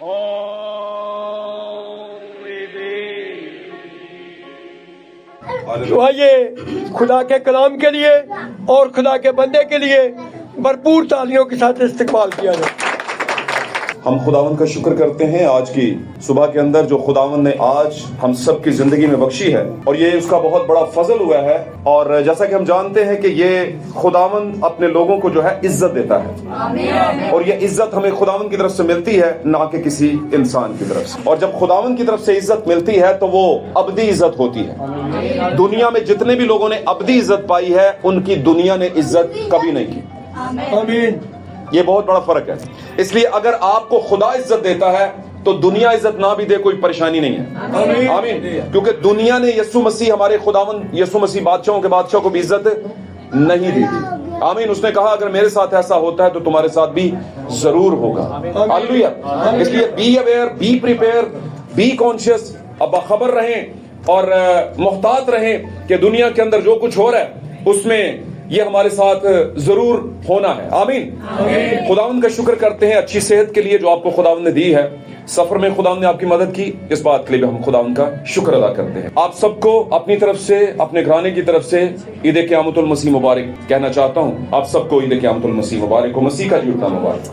تو آئیے خدا کے کلام کے لیے اور خدا کے بندے کے لیے بھرپور تالیوں کے ساتھ استقبال کیا جائے۔ ہم خداوند کا شکر کرتے ہیں آج کی صبح کے اندر جو خداوند نے آج ہم سب کی زندگی میں بخشی ہے، اور یہ اس کا بہت بڑا فضل ہوا ہے۔ اور جیسا کہ ہم جانتے ہیں کہ یہ خداوند اپنے لوگوں کو جو ہے عزت دیتا ہے، اور یہ عزت ہمیں خداوند کی طرف سے ملتی ہے، نہ کہ کسی انسان کی طرف سے۔ اور جب خداوند کی طرف سے عزت ملتی ہے تو وہ ابدی عزت ہوتی ہے۔ دنیا میں جتنے بھی لوگوں نے ابدی عزت پائی ہے، ان کی دنیا نے عزت کبھی نہیں کی۔ آمین۔ یہ بہت بڑا فرق ہے۔ اس لیے اگر آپ کو خدا عزت دیتا ہے تو دنیا عزت نہ بھی دے کوئی پریشانی نہیں ہے۔ آمین۔ کیونکہ دنیا نے یسوع مسیح ہمارے خداوند یسوع مسیح بادشاہوں کے بادشاہ کو بھی عزت نہیں دی تھی۔ آمین۔ اس نے کہا اگر میرے ساتھ ایسا ہوتا ہے تو تمہارے ساتھ بھی ضرور ہوگا۔ ہاللیلویہ۔ اس لیے be aware, be prepare, be conscious, اب باخبر رہیں اور محتاط رہیں کہ دنیا کے اندر جو کچھ ہو رہا ہے اس میں یہ ہمارے ساتھ ضرور ہونا ہے۔ آمین۔ خداوند کا شکر کرتے ہیں اچھی صحت کے لیے جو آپ کو خداوند نے دی ہے۔ سفر میں خداوند نے آپ کی مدد کی، اس بات کے لیے بھی ہم خداوند کا شکر ادا کرتے ہیں۔ آپ سب کو اپنی طرف سے، اپنے گھرانے کی طرف سے عید قیامت المسیح مبارک کہنا چاہتا ہوں۔ آپ سب کو عید قیامت المسیح مبارک ہو، مسیح کا جوڑتا مبارک۔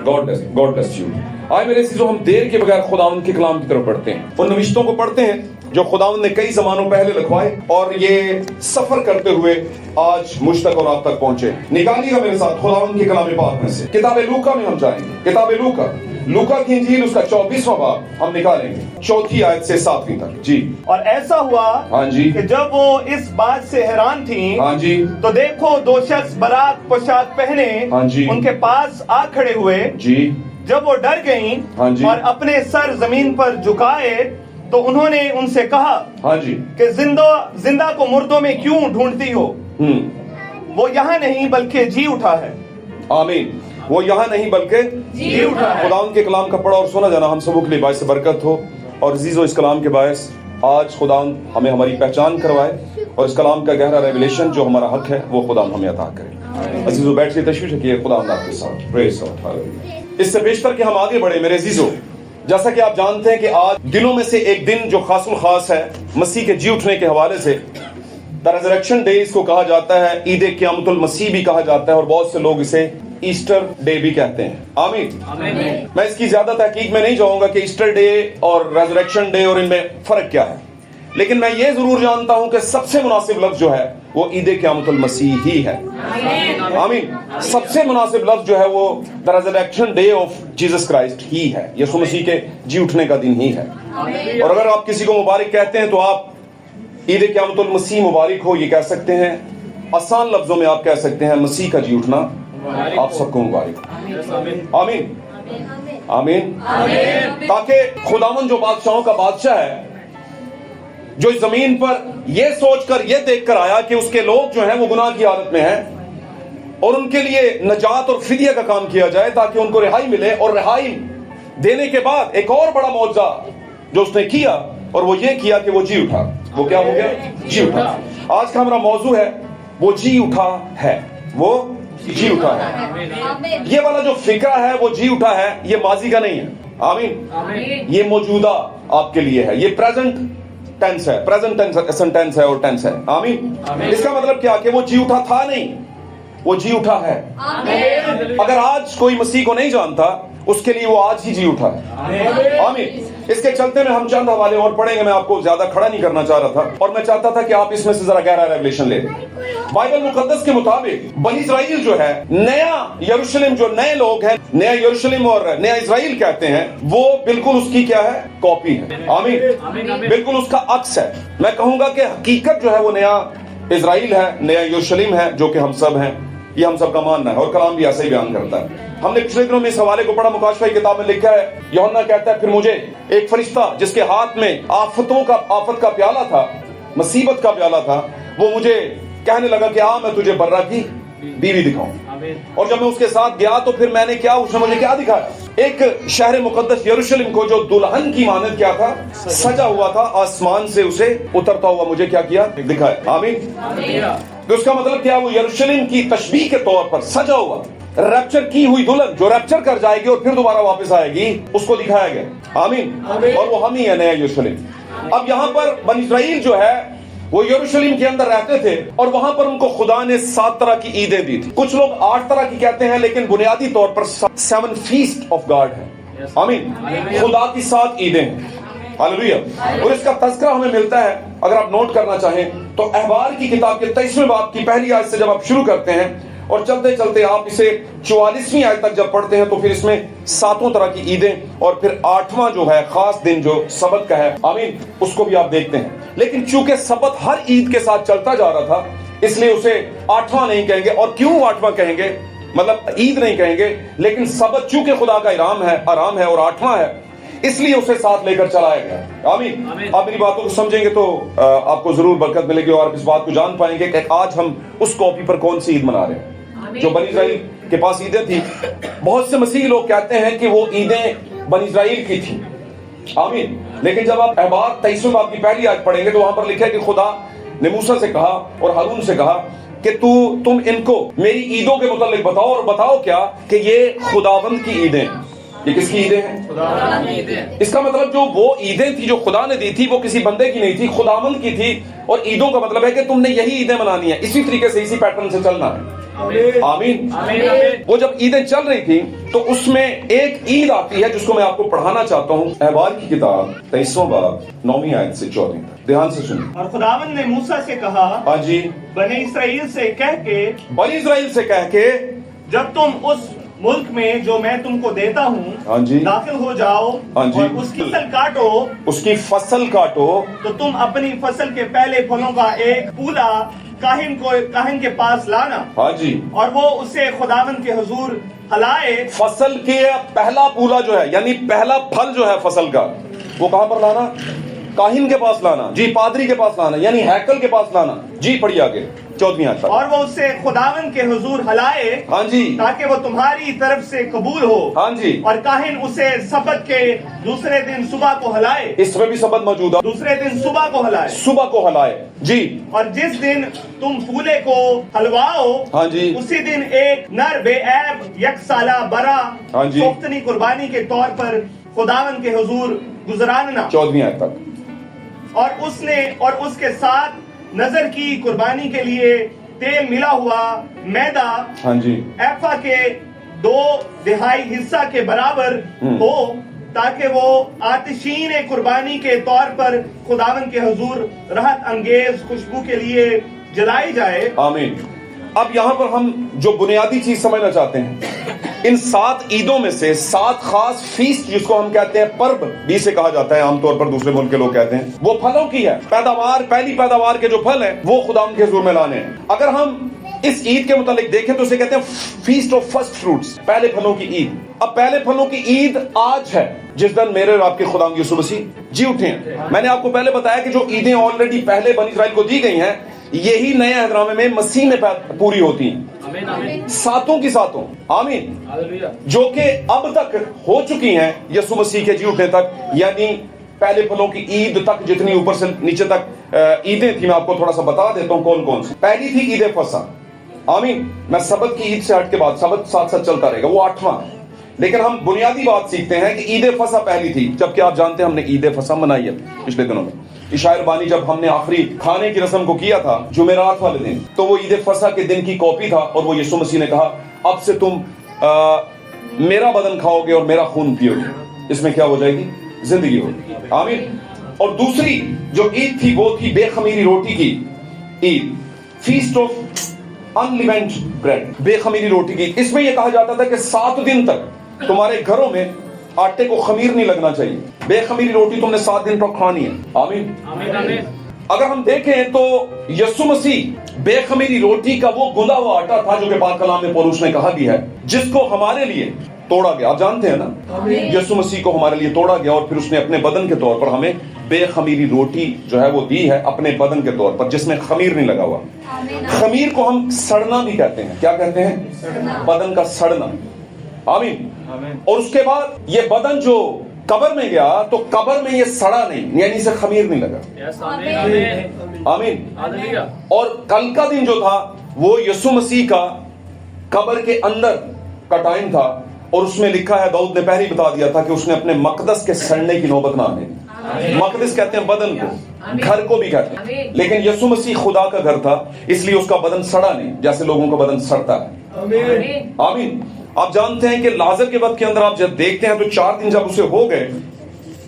God bless you. آئے میرے عزیزو، ہم دیر کے بغیر خداوند کے کلام کی طرف پڑھتے ہیں، ان نوشتوں کو پڑھتے ہیں جو خداوند نے کئی زمانوں پہلے لکھوائے، اور یہ سفر کرتے ہوئے آج مجھ تک اور آپ تک پہنچے۔ نکالیے گا میرے ساتھ خداوند کے کلام پاک میں سے کتاب لوکا میں ہم جائیں گے۔ کتاب لوکا کی انجیل اس کا 24واں باب ہم نکالیں گے، 4 آیت سے 7 تک۔ جی۔ اور ایسا ہوا ہاں جی کہ جب وہ اس بات سے حیران تھیں، ہاں جی تو دیکھو 2 شخص برات پوشاک پہنے ہاں جی ان کے پاس آ کھڑے ہوئے۔ جی جب وہ ڈر گئیں ہاں جی اور اپنے سر زمین پر جھکائے تو انہوں نے ان سے کہا ہاں جی کہ زندہ کو مردوں میں کیوں ڈھونڈتی ہو؟ وہ یہاں نہیں بلکہ جی اٹھا ہے۔ آمین۔ وہ یہاں نہیں بلکہ جی اٹھا ہے۔ خداوند کے کلام کا پڑھا اور سنا جانا ہم سبوں کے لیے باعث برکت ہو۔ اور عزیزو، اس کلام کے باعث آج خداوند ہمیں ہماری پہچان کروائے، اور اس کلام کا گہرا ریویلیشن جو ہمارا حق ہے وہ خداوند ہمیں عطا کرے۔ عزیزو بیٹھ کے تشویش رکھیے، خداوند آپ کے ساتھ۔ پریز گاڈ، ہاللیلویہ۔ اس سے بیشتر کہ ہم آگے بڑھے میرے عزیزو، جیسا کہ آپ جانتے ہیں کہ آج دنوں میں سے ایک دن جو خاص الخاص ہے مسیح کے جی اٹھنے کے حوالے سے، دا ریزریکشن ڈے اس کو کہا جاتا ہے، عید قیامت المسیح بھی کہا جاتا ہے، اور بہت سے لوگ اسے ایسٹر ڈے بھی کہتے ہیں۔ آمین۔ میں اس کی زیادہ تحقیق میں نہیں جاؤں گا کہ ایسٹر ڈے اور ریزریکشن ڈے اور ان میں فرق کیا ہے، لیکن میں یہ ضرور جانتا ہوں کہ سب سے مناسب لفظ جو ہے وہ عید قیامت المسیح ہی ہے۔ آمین۔ سب سے مناسب لفظ جو ہے وہ the resurrection day of Jesus Christ ہی ہے، یسوع مسیح کے جی اٹھنے کا دن ہی ہے۔ اور اگر آپ کسی کو مبارک کہتے ہیں تو آپ عید قیامت المسیح مبارک ہو یہ کہہ سکتے ہیں۔ آسان لفظوں میں آپ کہہ سکتے ہیں مسیح کا جی اٹھنا آپ سب کو مبارک ہو۔ آمین آمین۔ تاکہ خداوند جو بادشاہوں کا بادشاہ ہے، جو اس زمین پر یہ سوچ کر یہ دیکھ کر آیا کہ اس کے لوگ جو ہیں وہ گناہ کی حالت میں ہیں، اور ان کے لیے نجات اور فدیہ کا کام کیا جائے تاکہ ان کو رہائی ملے، اور رہائی دینے کے بعد ایک اور بڑا معجزہ جو اس نے کیا، اور وہ یہ کیا کہ وہ جی اٹھا۔ وہ کیا ہو گیا؟ جی اٹھا۔ آج کا ہمارا موضوع ہے وہ جی اٹھا ہے، وہ جی اٹھا ہے۔ یہ والا جو فکرہ ہے وہ جی اٹھا ہے، یہ ماضی کا نہیں ہے۔ آمین۔ یہ موجودہ آپ کے لیے ہے، یہ پریزنٹ ٹینس ہے، پریزنٹ ٹینس ہے اور ٹینس ہے۔ آمین۔ اس کا مطلب کیا کہ وہ جی اٹھا تھا نہیں، وہ جی اٹھا ہے۔ اگر آج کوئی مسیح کو نہیں جانتا اس کے لیے وہ آج ہی جی اٹھا ہے۔ آمین۔ اس کے چلتے میں ہم چند حوالے اور پڑھیں گے، میں آپ کو زیادہ کھڑا نہیں کرنا چاہ رہا تھا، اور میں چاہتا تھا کہ آپ اس میں سے ذرا گہرا ریویلیشن لیں۔ بائبل مقدس کے مطابق بنی اسرائیل جو ہے، نیا یروشلم جو نئے لوگ ہیں، نیا یروشلم اور نیا اسرائیل کہتے ہیں، وہ بالکل اس کی کیا ہے؟ کاپی ہے۔ آمین۔ بالکل اس کا عکس ہے۔ میں کہوں گا کہ حقیقت جو ہے وہ نیا اسرائیل ہے، نیا یروشلم ہے، جو کہ ہم سب ہیں، یہ ہم سب کا ماننا ہے، اور کلام بھی ایسا ہی بیان کرتا ہے۔ ہم نے پچھلے دنوں میں اس حوالے کو پڑھا، مکاشفہ کی کتاب میں لکھا ہے، یوحنا کہتا ہے پھر مجھے ایک فرشتہ جس کے ہاتھ میں آفت کا پیالہ تھا، مصیبت کا پیالہ تھا، وہ مجھے کہنے لگا کہ آ میں تجھے برا کی بیوی دکھاؤں۔ اور جب میں اس کے ساتھ گیا تو پھر میں نے کیا، اس نے مجھے کیا دکھایا؟ ایک شہر مقدس یروشلم کو جو دلہن کی مانند کیا تھا، سجا ہوا تھا، آسمان سے اسے اترتا ہوا مجھے کیا کیا؟ دکھایا۔ آمین۔ تو اس کا مطلب کیا؟ وہ یروشلم کی تشبیہ کے طور پر سجا ہوا रैप्चर की हुई दुल्हन जो रैप्चर कर जाएगी और फिर दोबारा वापस आएगी, उसको दिखाया गया। आमीन। और वो हम ही है, नया यरूशलेम। अब यहाँ पर बनी इस्राइल जो है वो यरूशलेम के अंदर रहते थे और वहां पर उनको खुदा ने 7 तरह की ईदें दी थी। कुछ लोग 8 तरह की कहते हैं, लेकिन बुनियादी तौर पर 7 फीस्ट ऑफ गॉड है। आमीन। खुदा की 7 ईदें हैं। हालेलुया। और इसका तज़किरा हमें मिलता है, अगर आप नोट करना चाहें तो अहबार की किताब के 23वें बाब की पहली आयत से जब आप शुरू करते हैं और चलते चलते आप इसे 44वीं आयत तक जब पढ़ते हैं तो फिर इसमें 7 तरह की ईदें और फिर 8वां जो है खास दिन जो सबत का है, आमीन, उसको भी आप देखते हैं। लेकिन चूंकि सबत हर ईद के साथ चलता जा रहा था, इसलिए उसे 8वां नहीं कहेंगे। और क्यों 8वां कहेंगे, मतलब ईद नहीं कहेंगे, लेकिन सबत चूंकि खुदा का आराम है और 8वां है, इसलिए उसे साथ लेकर चलाया गया। आमीन। आप मेरी बातों को समझेंगे तो आपको जरूर बरकत मिलेगी और आप इस बात को जान पाएंगे कि आज हम उस कॉपी पर कौन सी ईद मना रहे हैं। जो बनी इस्राइल के पास ईदें थी, बहुत से मसीही लोग कहते हैं कि वो ईदें बनी इस्राइल की थी। आमीन। लेकिन जब आप अहबार 23वें बाब की पहली आयत पढ़ेंगे तो वहां पर लिखा है कि खुदा ने मूसा से कहा और हारून से कहा कि तुम इनको मेरी ईदों के मुतालिक बताओ, और बताओ क्या कि ये खुदावंद की ईदें। ये किसकी ईदें हैं? इसका मतलब जो वो ईदें थी जो खुदा ने दी थी वो किसी बंदे की नहीं थी, खुदावंद की थी। और ईदों का मतलब है कि तुमने यही ईदें मनानी है, इसी तरीके से, इसी पैटर्न से चलना है। आमीन। वो जब ईदें चल रही थी तो उसमें एक ईद आती है जिसको मैं आपको पढ़ाना चाहता हूँ। अहबार की किताब 23वां बाब 9वीं आयत से 14वीं तक, ध्यान से सुनिए। और खुदावन ने मूसा से कहा, हाँ जी, बनी इस्राइल से कह के जब तुम उस मुल्क में जो मैं तुमको देता हूँ, हाँ जी, दाखिल हो जाओ, हाँ जी, और उसकी फसल काटो, तो तुम अपनी फसल के पहले फलों का एक पूला काहिन के पास लाना, हाँ जी, और वो उसे खुदावन के हुजूर हलाए। फसल के पहला पूला जो है, यानी पहला फल जो है फसल का, वो कहां पर लाना? काहिन के पास लाना जी, पादरी के पास लाना, यानी हैकल के पास लाना जी। पढ़िए आगे 14वीं आयत। और वो उसे खुदावन के हुजूर हलाए, हाँ जी, ताकि वो तुम्हारी तरफ से कबूल हो, हाँ जी, और काहिन उसे सबत के दूसरे दिन सुबह को हलाए। इसमें भी सबत मौजूद है। दूसरे दिन सुबह को हलाए जी। और जिस दिन तुम पूले को हलवाओ, हाँ जी, उसी दिन एक नर बेऐब यकसाला बरा, हाँ जी, पुख्तनी कुर्बानी के तौर पर खुदावन के हुजूर गुजरानना। 14वीं आयत तक। और उसके साथ नजर की कुर्बानी के लिए तेल मिला हुआ मैदा, हाँ जी, एफा के 2/2 हिस्सा के बराबर हो, ताकि वो आतिशीन कुर्बानी के तौर पर खुदावन के हुजूर राहत अंगेज खुशबू के लिए जलाई जाए। आमीन। अब यहाँ पर हम जो बुनियादी चीज समझना चाहते हैं, इन 7 ईदों में से 7 खास फीस्ट, जिसको हम कहते हैं पर्व भी से कहा जाता है, आमतौर पर दूसरे मुल्क के लोग कहते हैं, वो फलों की है। पैदावार, पहली पैदावार के जो फल हैं वो खुदा के हुजूर में लाने हैं। अगर हम इस ईद के मुतालिक देखें तो उसे कहते हैं फीस्ट ऑफ फर्स्ट फ्रूट्स, पहले फलों की ईद। अब पहले फलों की ईद आज है, जिस दिन मेरे और आपके खुदा यीशु मसीह जी उठे हैं। मैंने आपको पहले बताया कि जो ईदें ऑलरेडी पहले बनी इस्राइल को दी गई हैं, यही नए अहदनामे में मसीह में पूरी होती हैं, सातों की सातों। आमीन। जो कि अब तक हो चुकी हैं यीशु मसीह के जी उठने तक, यानी पहले फलों की ईद तक, जितनी ऊपर से नीचे तक ईदें थी, मैं आपको थोड़ा सा बता देता हूं कौन कौन सी। पहली थी ईद फसा। आमीन। मैं सबत की ईद से हट के बाद, सबत साथ साथ चलता रहेगा, वो 8वां। लेकिन हम बुनियादी बात सीखते हैं कि ईद फसा पहली थी, जबकि आप जानते हैं हमने ईद फसा मनाई है पिछले दिनों में। इशायर बानी जब हमने आखिरी खाने की रस्म को किया था जुमेरात वाले दिन, तो वो ईद फसा के दिन की कॉपी था, और वो यीशु मसीह ने कहा, अब से तुम मेरा बदन खाओगे और मेरा खून पियोगे, इसमें क्या हो जाएगी? जिंदगी होगी। आमीन। और दूसरी जो ईद थी वो थी बेखमीरी रोटी की ईद, फीस्ट ऑफ अनलिवेंड ब्रेड, बेखमीरी रोटी की। इसमें यह कहा जाता था कि 7 दिन तक तुम्हारे घरों में आटे को खमीर नहीं लगना चाहिए, बेखमीरी रोटी तुमने 7 दिन तक खानी है। आमीन। आमीन। अगर हम देखें तो यीशु मसीह बेखमीरी रोटी का वो गुंदा हुआ आटा था, जो कि पाक कलाम में पौलुस ने कहा भी है, जिसको हमारे लिए तोड़ा गया। आप जानते हैं ना, यीशु मसीह को हमारे लिए तोड़ा गया, और फिर उसने अपने बदन के तौर पर हमें बेखमीरी रोटी जो है वो दी है, अपने बदन के तौर पर, जिसमें खमीर नहीं लगा हुआ। खमीर को हम सड़ना भी कहते हैं। क्या कहते हैं? बदन का सड़ना। आमीन। और उसके बाद ये बदन जो कब्र में गया, तो कब्र में ये सड़ा नहीं, यानी इसे खमीर नहीं लगा। आमीन। और कल का दिन जो था वो यीशु मसीह का कब्र के अंदर का टाइम था और उसमें लिखा है, दाऊद ने पहले ही बता दिया था कि उसने अपने मकदस के सड़ने की नौबत ना आने। मकदस कहते हैं बदन को, घर को भी कहते हैं, लेकिन यीशु मसीह खुदा का घर था इसलिए उसका बदन सड़ा नहीं जैसे लोगों का बदन सड़ता है। आमीन। आप जानते हैं कि लाजर के वक्त के अंदर आप जब देखते हैं तो 4 दिन जब उसे हो गए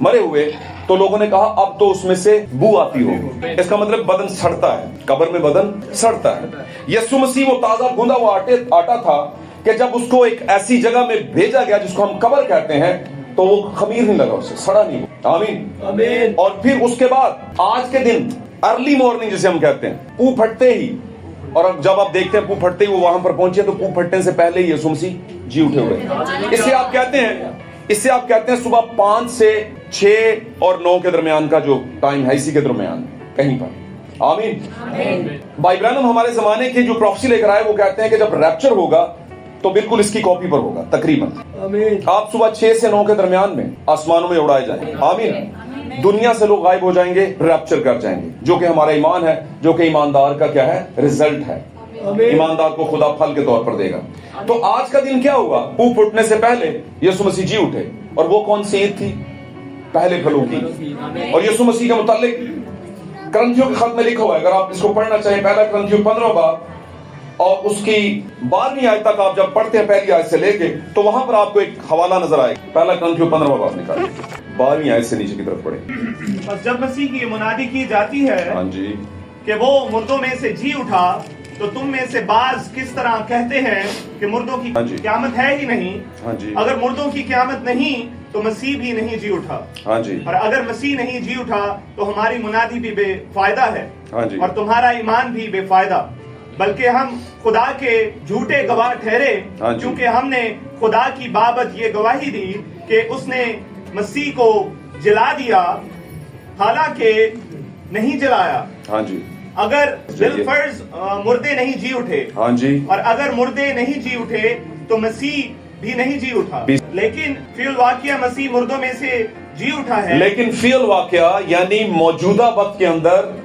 मरे हुए तो लोगों ने कहा अब तो उसमें से बू आती होगी। इसका मतलब बदन सड़ता है, कब्र में बदन सड़ता है। यीशु मसीह वो ताजा गूंदा हुआ आटा था कि जब उसको एक ऐसी जगह में भेजा गया जिसको हम कब्र कहते हैं तो वो खमीर नहीं लगा, उसे सड़ा नहीं। आमीन। और फिर उसके बाद आज के दिन अर्ली मॉर्निंग जिसे हम कहते हैं, पू फटते ही, और अब जब आप देखते हैं पू फटते ही वो वहां पर पहुंचे तो पू फटने से पहले ही यीशु मसीह जी उठे हुए। इससे आप कहते हैं सुबह 5 से 6 और 9 के दरमियान का जो टाइम है, इसी के दरमियान कहीं पर। आमीन। भाई ब्रैनम हमारे जमाने की जो प्रोफेसी लेकर आए वो कहते हैं कि जब रैप्चर होगा तो बिल्कुल इसकी कॉपी पर होगा तकरीबन। आप सुबह 6 से 9 के दरमियान में आसमानों में उड़ाए जाएंगे। आमीन। दुनिया से लोग गायब हो जाएंगे, रैप्चर कर जाएंगे, जो कि हमारा ईमान है, जो कि ईमानदार का क्या है, रिजल्ट है। ईमानदार को खुदा फल के तौर पर देगा। तो आज का दिन क्या हुआ? पू फूटने से पहले यीशु मसीह जी उठे, और वो कौन सी ईद थी? पहले फलों की। और यीशु मसीह के मुतालिक करंथियों के खत में लिखा हुआ है, अगर आप इसको पढ़ना चाहें, पहला करंथियों 15 बाब और उसकी 12वीं आयत तक आप जब पढ़ते हैं पहली आयत से लेके, तो वहां पर आपको एक हवाला नजर आएगा। पहला करंथियों 15 बाब निकालें, 12वीं आयत से नीचे की तरफ पढ़े। बस जब मसीह की मुनादी की जाती है, हाँ जी, कि वो मुर्दों में से जी उठा, तो तुम में से बाज किस तरह कहते हैं कि मुर्दों की क़यामत है ही नहीं। हाँ जी। अगर मुर्दों की क़यामत नहीं तो मसीह भी नहीं जी उठा। हाँ जी। और अगर मसीह नहीं जी उठा तो हमारी मुनादी भी बेफायदा है। हाँ जी। और तुम्हारा ईमान भी बेफायदा, बल्कि हम खुदा के झूठे गवाह ठहरे, क्योंकि हमने खुदा की बाबत ये गवाही दी कि उसने मसीह को जला दिया, हालांकि नहीं जलाया। हाँ जी। अगर बिलफर्ज मुर्दे नहीं जी उठे, हाँ जी, और अगर मुर्दे नहीं जी उठे तो मसीह भी नहीं जी उठा। लेकिन फिल वाक़या मसीह मुर्दों में से जी उठा है। लेकिन फिल वाक़या यानी मौजूदा वक्त के अंदर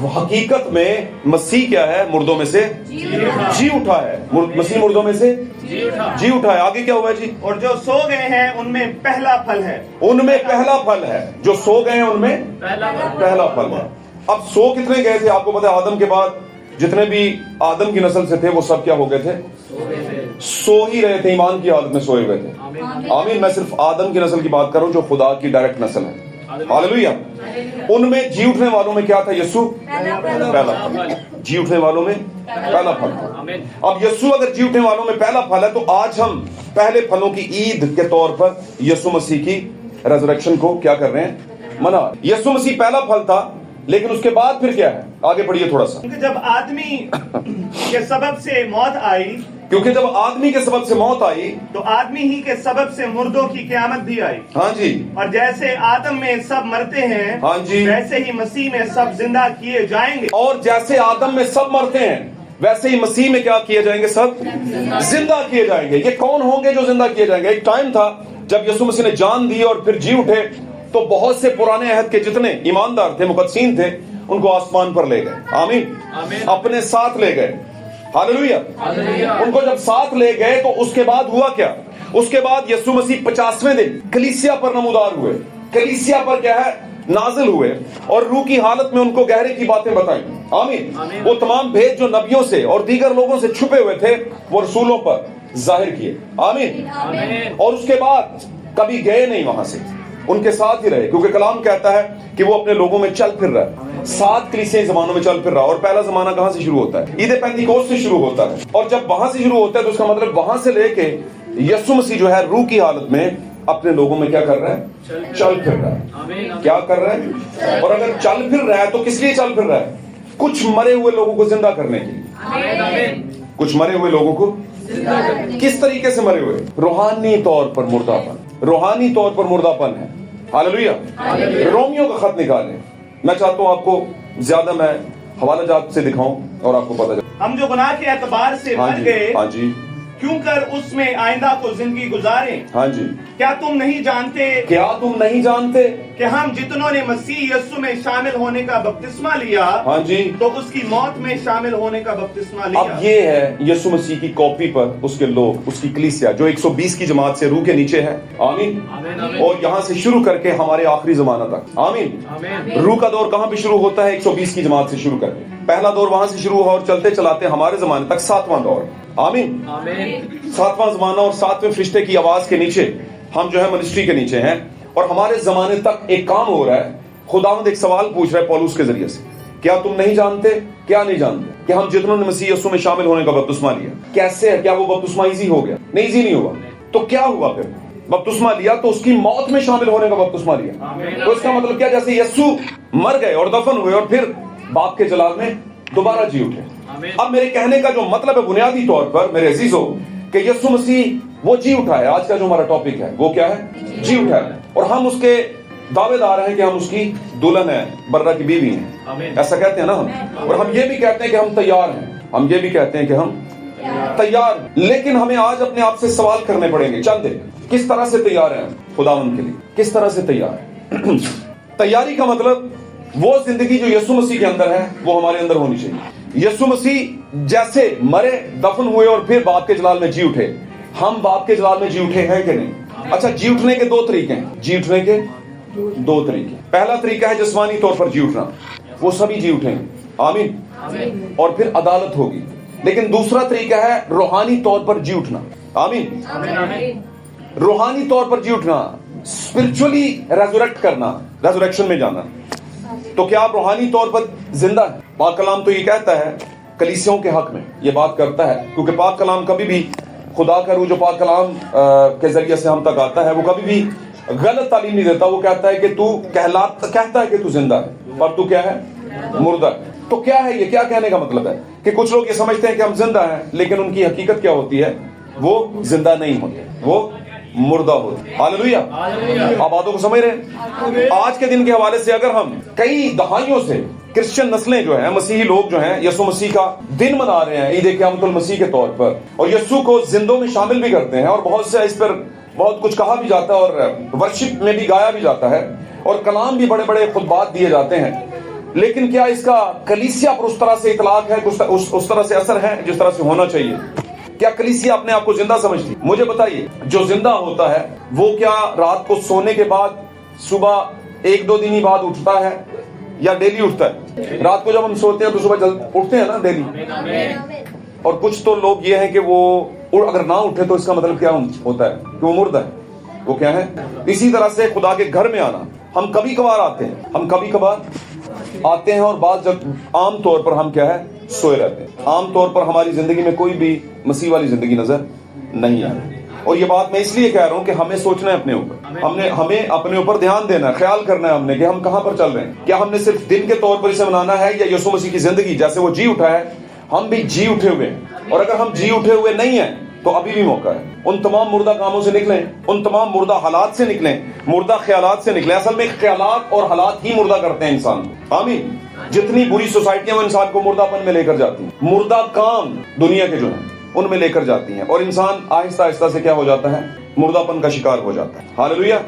हकीकत में मसीह क्या है? मुर्दों में से जी उठा है। मसीह मुर्दों में से जी उठा है। आगे क्या हुआ है जी? और जो सो गए हैं उनमें पहला फल है। उनमें पहला फल है। जो सो गए हैं उनमें पहला फल है। अब सो कितने गए थे? आपको पता है आदम के बाद जितने भी आदम की नस्ल से थे वो सब क्या हो गए थे? सो ही रहे थे, ईमान की हालत में सोए हुए थे। आमीन। मैं सिर्फ आदम की नस्ल की बात करूं जो खुदा की डायरेक्ट नस्ल है। हालेलुया। उनमें जी उठने वालों में क्या था? यीशु पहला फल। जी उठने वालों में पहला फल था। अब यीशु अगर जी उठने वालों में पहला फल है तो आज हम पहले फलों की ईद के तौर पर यीशु मसीह की रेजरेक्शन को क्या कर रहे हैं? मना। यीशु मसीह पहला फल था, लेकिन उसके बाद फिर क्या है? आगे पढ़िए थोड़ा सा। जब आदमी के सबब से मौत आई, क्योंकि जब आदमी के सबब से मौत आई तो आदमी ही के सबब से मुर्दों की क़यामत भी आई। हाँ जी। और जैसे आदम में सब मरते हैं, हाँ जी, वैसे ही मसीह में सब जिंदा किए जाएंगे। और जैसे आदम में सब मरते हैं वैसे ही मसीह में क्या किए जाएंगे? सब जिंदा किए जाएंगे। ये कौन होंगे जो जिंदा किए जाएंगे? एक टाइम था जब यीशु मसीह ने जान दी और फिर जी उठे तो बहुत से पुराने अहद के जितने ईमानदार थे, मुकद्दसीन थे, उनको आसमान पर ले गए। आमीन। अपने साथ ले गए। हालेलुया। उनको जब साथ ले गए तो उसके बाद हुआ क्या? उसके बाद यीशु मसीह 50वें दिन कलीसिया पर नमूदार हुए। कलीसिया पर क्या है? नाजिल हुए और रूह की हालत में उनको गहरे की बातें बताई। आमीन। वो तमाम भेद जो नबियों से और दीगर लोगों से छुपे हुए थे वो रसूलों पर जाहिर किए। आमीन। और उसके बाद कभी गए नहीं वहां से, उनके साथ ही रहे, क्योंकि कलाम कहता है कि वो अपने लोगों में चल फिर रहा है। 7 कलीसियाई ज़मानों में चल फिर रहा है। और पहला ज़माना कहां से शुरू होता है? ईद पेंतिकोस्त से शुरू होता है। और जब वहां से शुरू होता है तो उसका मतलब वहां से लेके यीशु मसीह जो है रूह की हालत में अपने लोगों में क्या कर रहा है? चल फिर रहा है। क्या कर रहा है? और अगर चल फिर रहा है तो किस लिए चल फिर रहा है? कुछ मरे हुए लोगों को जिंदा करने के लिए। कुछ मरे हुए लोगों को किस तरीके से मरे हुए? रूहानी तौर पर मुर्दापन। रूहानी तौर पर मुर्दापन है। हालेलुया। रोमियो का खत निकालें। मैं चाहता हूं आपको ज्यादा मैं हवाला जात से दिखाऊं और आपको पता चले। हम जो गुनाह के एतबार से मर गए, हाँ जी, क्यों कर उसमें आइंदा को जिंदगी गुजारें। हाँ जी, क्या तुम नहीं जानते कि हम जितनों ने मसीह यीशु में शामिल होने का बपतिस्मा लिया, हाँ जी, तो उसकी मौत में शामिल होने का बपतिस्मा लिया। अब ये है यीशु मसीह की कॉपी पर उसके लोग, उसकी कलीसिया जो 120 की जमात से रूह के नीचे है। आमीन। और यहाँ से शुरू करके हमारे आखिरी जमाना तक। आमीन। रूह का दौर कहाँ पे शुरू होता है? 120 की जमात से शुरू करके पहला दौर वहां से शुरू हुआ और चलते चलाते हमारे जमाने तक 7वां दौर। आमीन। 7वां जमाना और 7वें फरिश्ते की आवाज के नीचे हम जो है मिनिस्ट्री के नीचे हैं और हमारे जमाने तक एक काम हो रहा है। खुदावंद एक सवाल पूछ रहा है पौलुस के जरिए से, क्या तुम नहीं जानते, क्या नहीं जानते कि हम जितनों ने मसीह यीशु में शामिल होने का बपतिस्मा लिया? कैसे है? क्या वो बपतिस्मा इजी हो गया? नहीं, इजी नहीं हुआ। तो क्या हुआ फिर? बपतिस्मा लिया तो उसकी मौत में शामिल होने का बपतिस्मा लिया। तो इसका मतलब क्या? जैसे यीशु मर गए और दफन हुए और फिर बाप के जलाल में दोबारा जी उठे। अब मेरे कहने का जो मतलब है बुनियादी तौर पर मेरे अजीजों, कि यीशु मसीह वो जी उठा है। आज का जो हमारा टॉपिक है वो क्या है? जी उठा है। और हम उसके दावेदार हैं कि हम उसकी दुल्हन है, बर्रा की बीवी हैं। ऐसा कहते हैं ना हम। और हम ये भी कहते हैं कि हम तैयार हैं। हम ये भी कहते हैं कि हम तैयार। लेकिन हमें आज अपने आप से सवाल करने पड़ेंगे चंद, किस तरह से तैयार हैं खुदावंद के लिए? किस तरह से तैयार है? तैयारी का मतलब वो जिंदगी जो यीशु मसीह के अंदर है वो हमारे अंदर होनी चाहिए। यीशु मसीह जैसे मरे, दफन हुए और फिर बाप के जलाल में जी उठे, हम बाप के जलाल में जी उठे हैं कि नहीं? अच्छा, जी उठने के 2 तरीके हैं। जी उठने के 2 तरीके। पहला तरीका है जिस्मानी तौर पर जी उठना, वो सभी जी उठेंगे। आमीन। और फिर अदालत होगी। लेकिन दूसरा तरीका है रूहानी तौर पर जी उठना। आमीन। रूहानी तौर पर जी उठना, स्पिरिचुअली रेजरेक्ट करना, रेजरेक्शन में जाना। तो क्या आप रूहानी तौर पर जिंदा हैं? पाक कलाम तो ये कहता है कलीसियों के हक में ये बात करता है, क्योंकि पाक कलाम कभी भी, खुदा का रूह जो पाक कलाम के जरिए से हम तक आता है, वो कभी भी गलत तालीम नहीं देता। वो कहता है कि तू कहता है कि तू जिंदा है, पर तू क्या है? मुर्दा। तो क्या है ये? क्या कहने का मतलब है कि कुछ लोग ये समझते हैं कि हम जिंदा हैं, लेकिन उनकी हकीकत क्या होती है? वो जिंदा नहीं होते, वो मुर्दा होते। हालेलुया। आप बातों को समझ रहे हैं? आज के दिन के हवाले से अगर हम कई दहाइयों से क्रिश्चियन नस्लें जो हैं, मसीही लोग जो हैं, यीशु मसीह का दिन मना रहे हैं ईद क़यामतुल मसीह के तौर पर, और यीशु को जिंदों में शामिल भी करते हैं, और बहुत से इस पर बहुत कुछ कहा भी जाता है और वर्शिप में भी गाया भी जाता है और कलाम भी बड़े बड़े खुतबात दिए जाते हैं। लेकिन क्या इसका कलीसिया पर उस तरह से इतलाक है, उस तरह से असर है जिस तरह से होना चाहिए? क्या कलीसिया अपने आप को जिंदा समझती? मुझे बताइए, जो जिंदा होता है वो क्या रात को सोने के बाद सुबह 1-2 दिन ही बाद उठता है या डेली उठता है? रात को जब हम सोते हैं तो सुबह जल्द उठते हैं ना, डेली। और कुछ तो लोग ये हैं कि वो अगर ना उठे तो इसका मतलब क्या होता है? कि वो मुर्दा है। वो क्या है? इसी तरह से खुदा के घर में आना, हम कभी कभार आते हैं, आते हैं और बाद जब आम तौर पर हम क्या है? सोए रहते हैं। आम तौर पर हमारी जिंदगी में कोई भी मसीह वाली जिंदगी नजर नहीं आती। और ये बात मैं इसलिए कह रहा हूँ कि हमें सोचना है अपने ऊपर, हमें अपने ऊपर ध्यान देना है, ख्याल करना है हमने कि हम कहाँ पर चल रहे हैं। क्या हमने सिर्फ दिन के तौर पर इसे मनाना है, या यीशु मसीह की जिंदगी जैसे वो जी उठा है हम भी जी उठे हुए हैं? और अगर हम जी उठे हुए नहीं हैं तो अभी भी मौका है। उन तमाम मुर्दा कामों से निकलें, उन तमाम मुर्दा हालात से निकलें, मुर्दा ख्यालात से निकलें। असल में ख्यालात और हालात ही मुर्दा करते हैं इंसान। आमीन। जितनी बुरी सोसाइटियां वो इंसान को मुर्दापन में लेकर जाती हैं, मुर्दा काम दुनिया के जो हैं उनमें लेकर जाती हैं, और इंसान आहिस्ता आहिस्ता से क्या हो जाता है? मुर्दापन का शिकार हो जाता है। हालेलुया।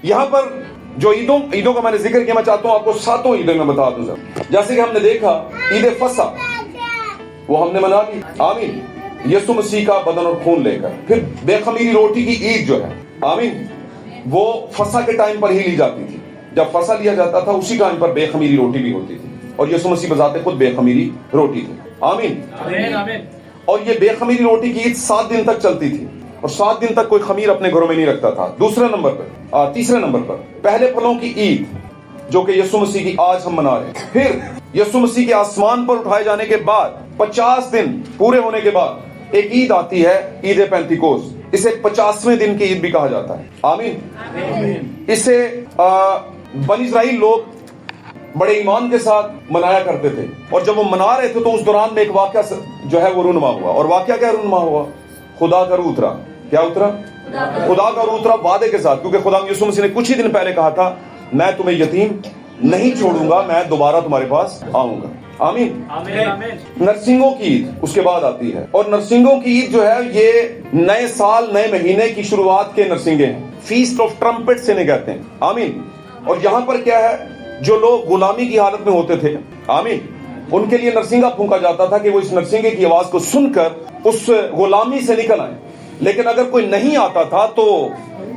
यहाँ पर जो ईदों का मैंने जिक्र किया, मैं चाहता हूँ आपको 7 ईदों में बता दूं सर। जैसे कि हमने देखा ईद फसा वो हमने मना ली। आमीन। यीशु मसीह का बदन और खून लेकर। फिर बेखमीरी रोटी की ईद जो है, आमीन, वो फसा के टाइम पर ही ली जाती थी। जब फसा लिया जाता था उसी टाइम पर बेखमीरी रोटी भी होती थी, और यीशु मसीह बजाते खुद बेखमीरी रोटी थी। आमीन। और ये बेखमीरी रोटी की ईद 7 दिन तक चलती थी, और 7 दिन तक कोई खमीर अपने घरों में नहीं रखता था। तीसरे नंबर पर पहले फलों की ईद, जो कि यीशु मसीह की आज हम मना रहे हैं। फिर यीशु मसीह के आसमान पर उठाए जाने के बाद 50 दिन पूरे होने के बाद एक ईद आती है, ईद पेंतिकोस। इसे 50वें दिन की ईद भी कहा जाता है। आमीन। इसे बनी इस्राएल लोग बड़े ईमान के साथ मनाया करते थे, और जब वो मना रहे थे तो उस दौरान में एक वाकया जो है वो रूनुमा हुआ। और वाकया क्या रूनुमा हुआ? खुदा का रूह उतरा। क्या उतरा? खुदा का रूह उतरा वादे के साथ, क्योंकि खुदा यीशु मसीह ने कुछ ही दिन पहले कहा था, मैं तुम्हें यतीम नहीं छोड़ूंगा, मैं दोबारा तुम्हारे पास आऊंगा। آمین. نرسنگوں کی عید اس کے بعد آتی ہے, اور نرسنگوں کی عید جو ہے یہ نئے سال نئے مہینے کی شروعات کے نرسنگیں ہیں. فیسٹ آف ٹرمپٹ سے کہتے ہیں. آمین. اور یہاں پر کیا ہے, جو لوگ غلامی کی حالت میں ہوتے تھے, آمین, ان کے لیے نرسنگا پھونکا جاتا تھا کہ وہ اس نرسنگے کی آواز کو سن کر اس غلامی سے نکل آئیں. لیکن اگر کوئی نہیں آتا تھا تو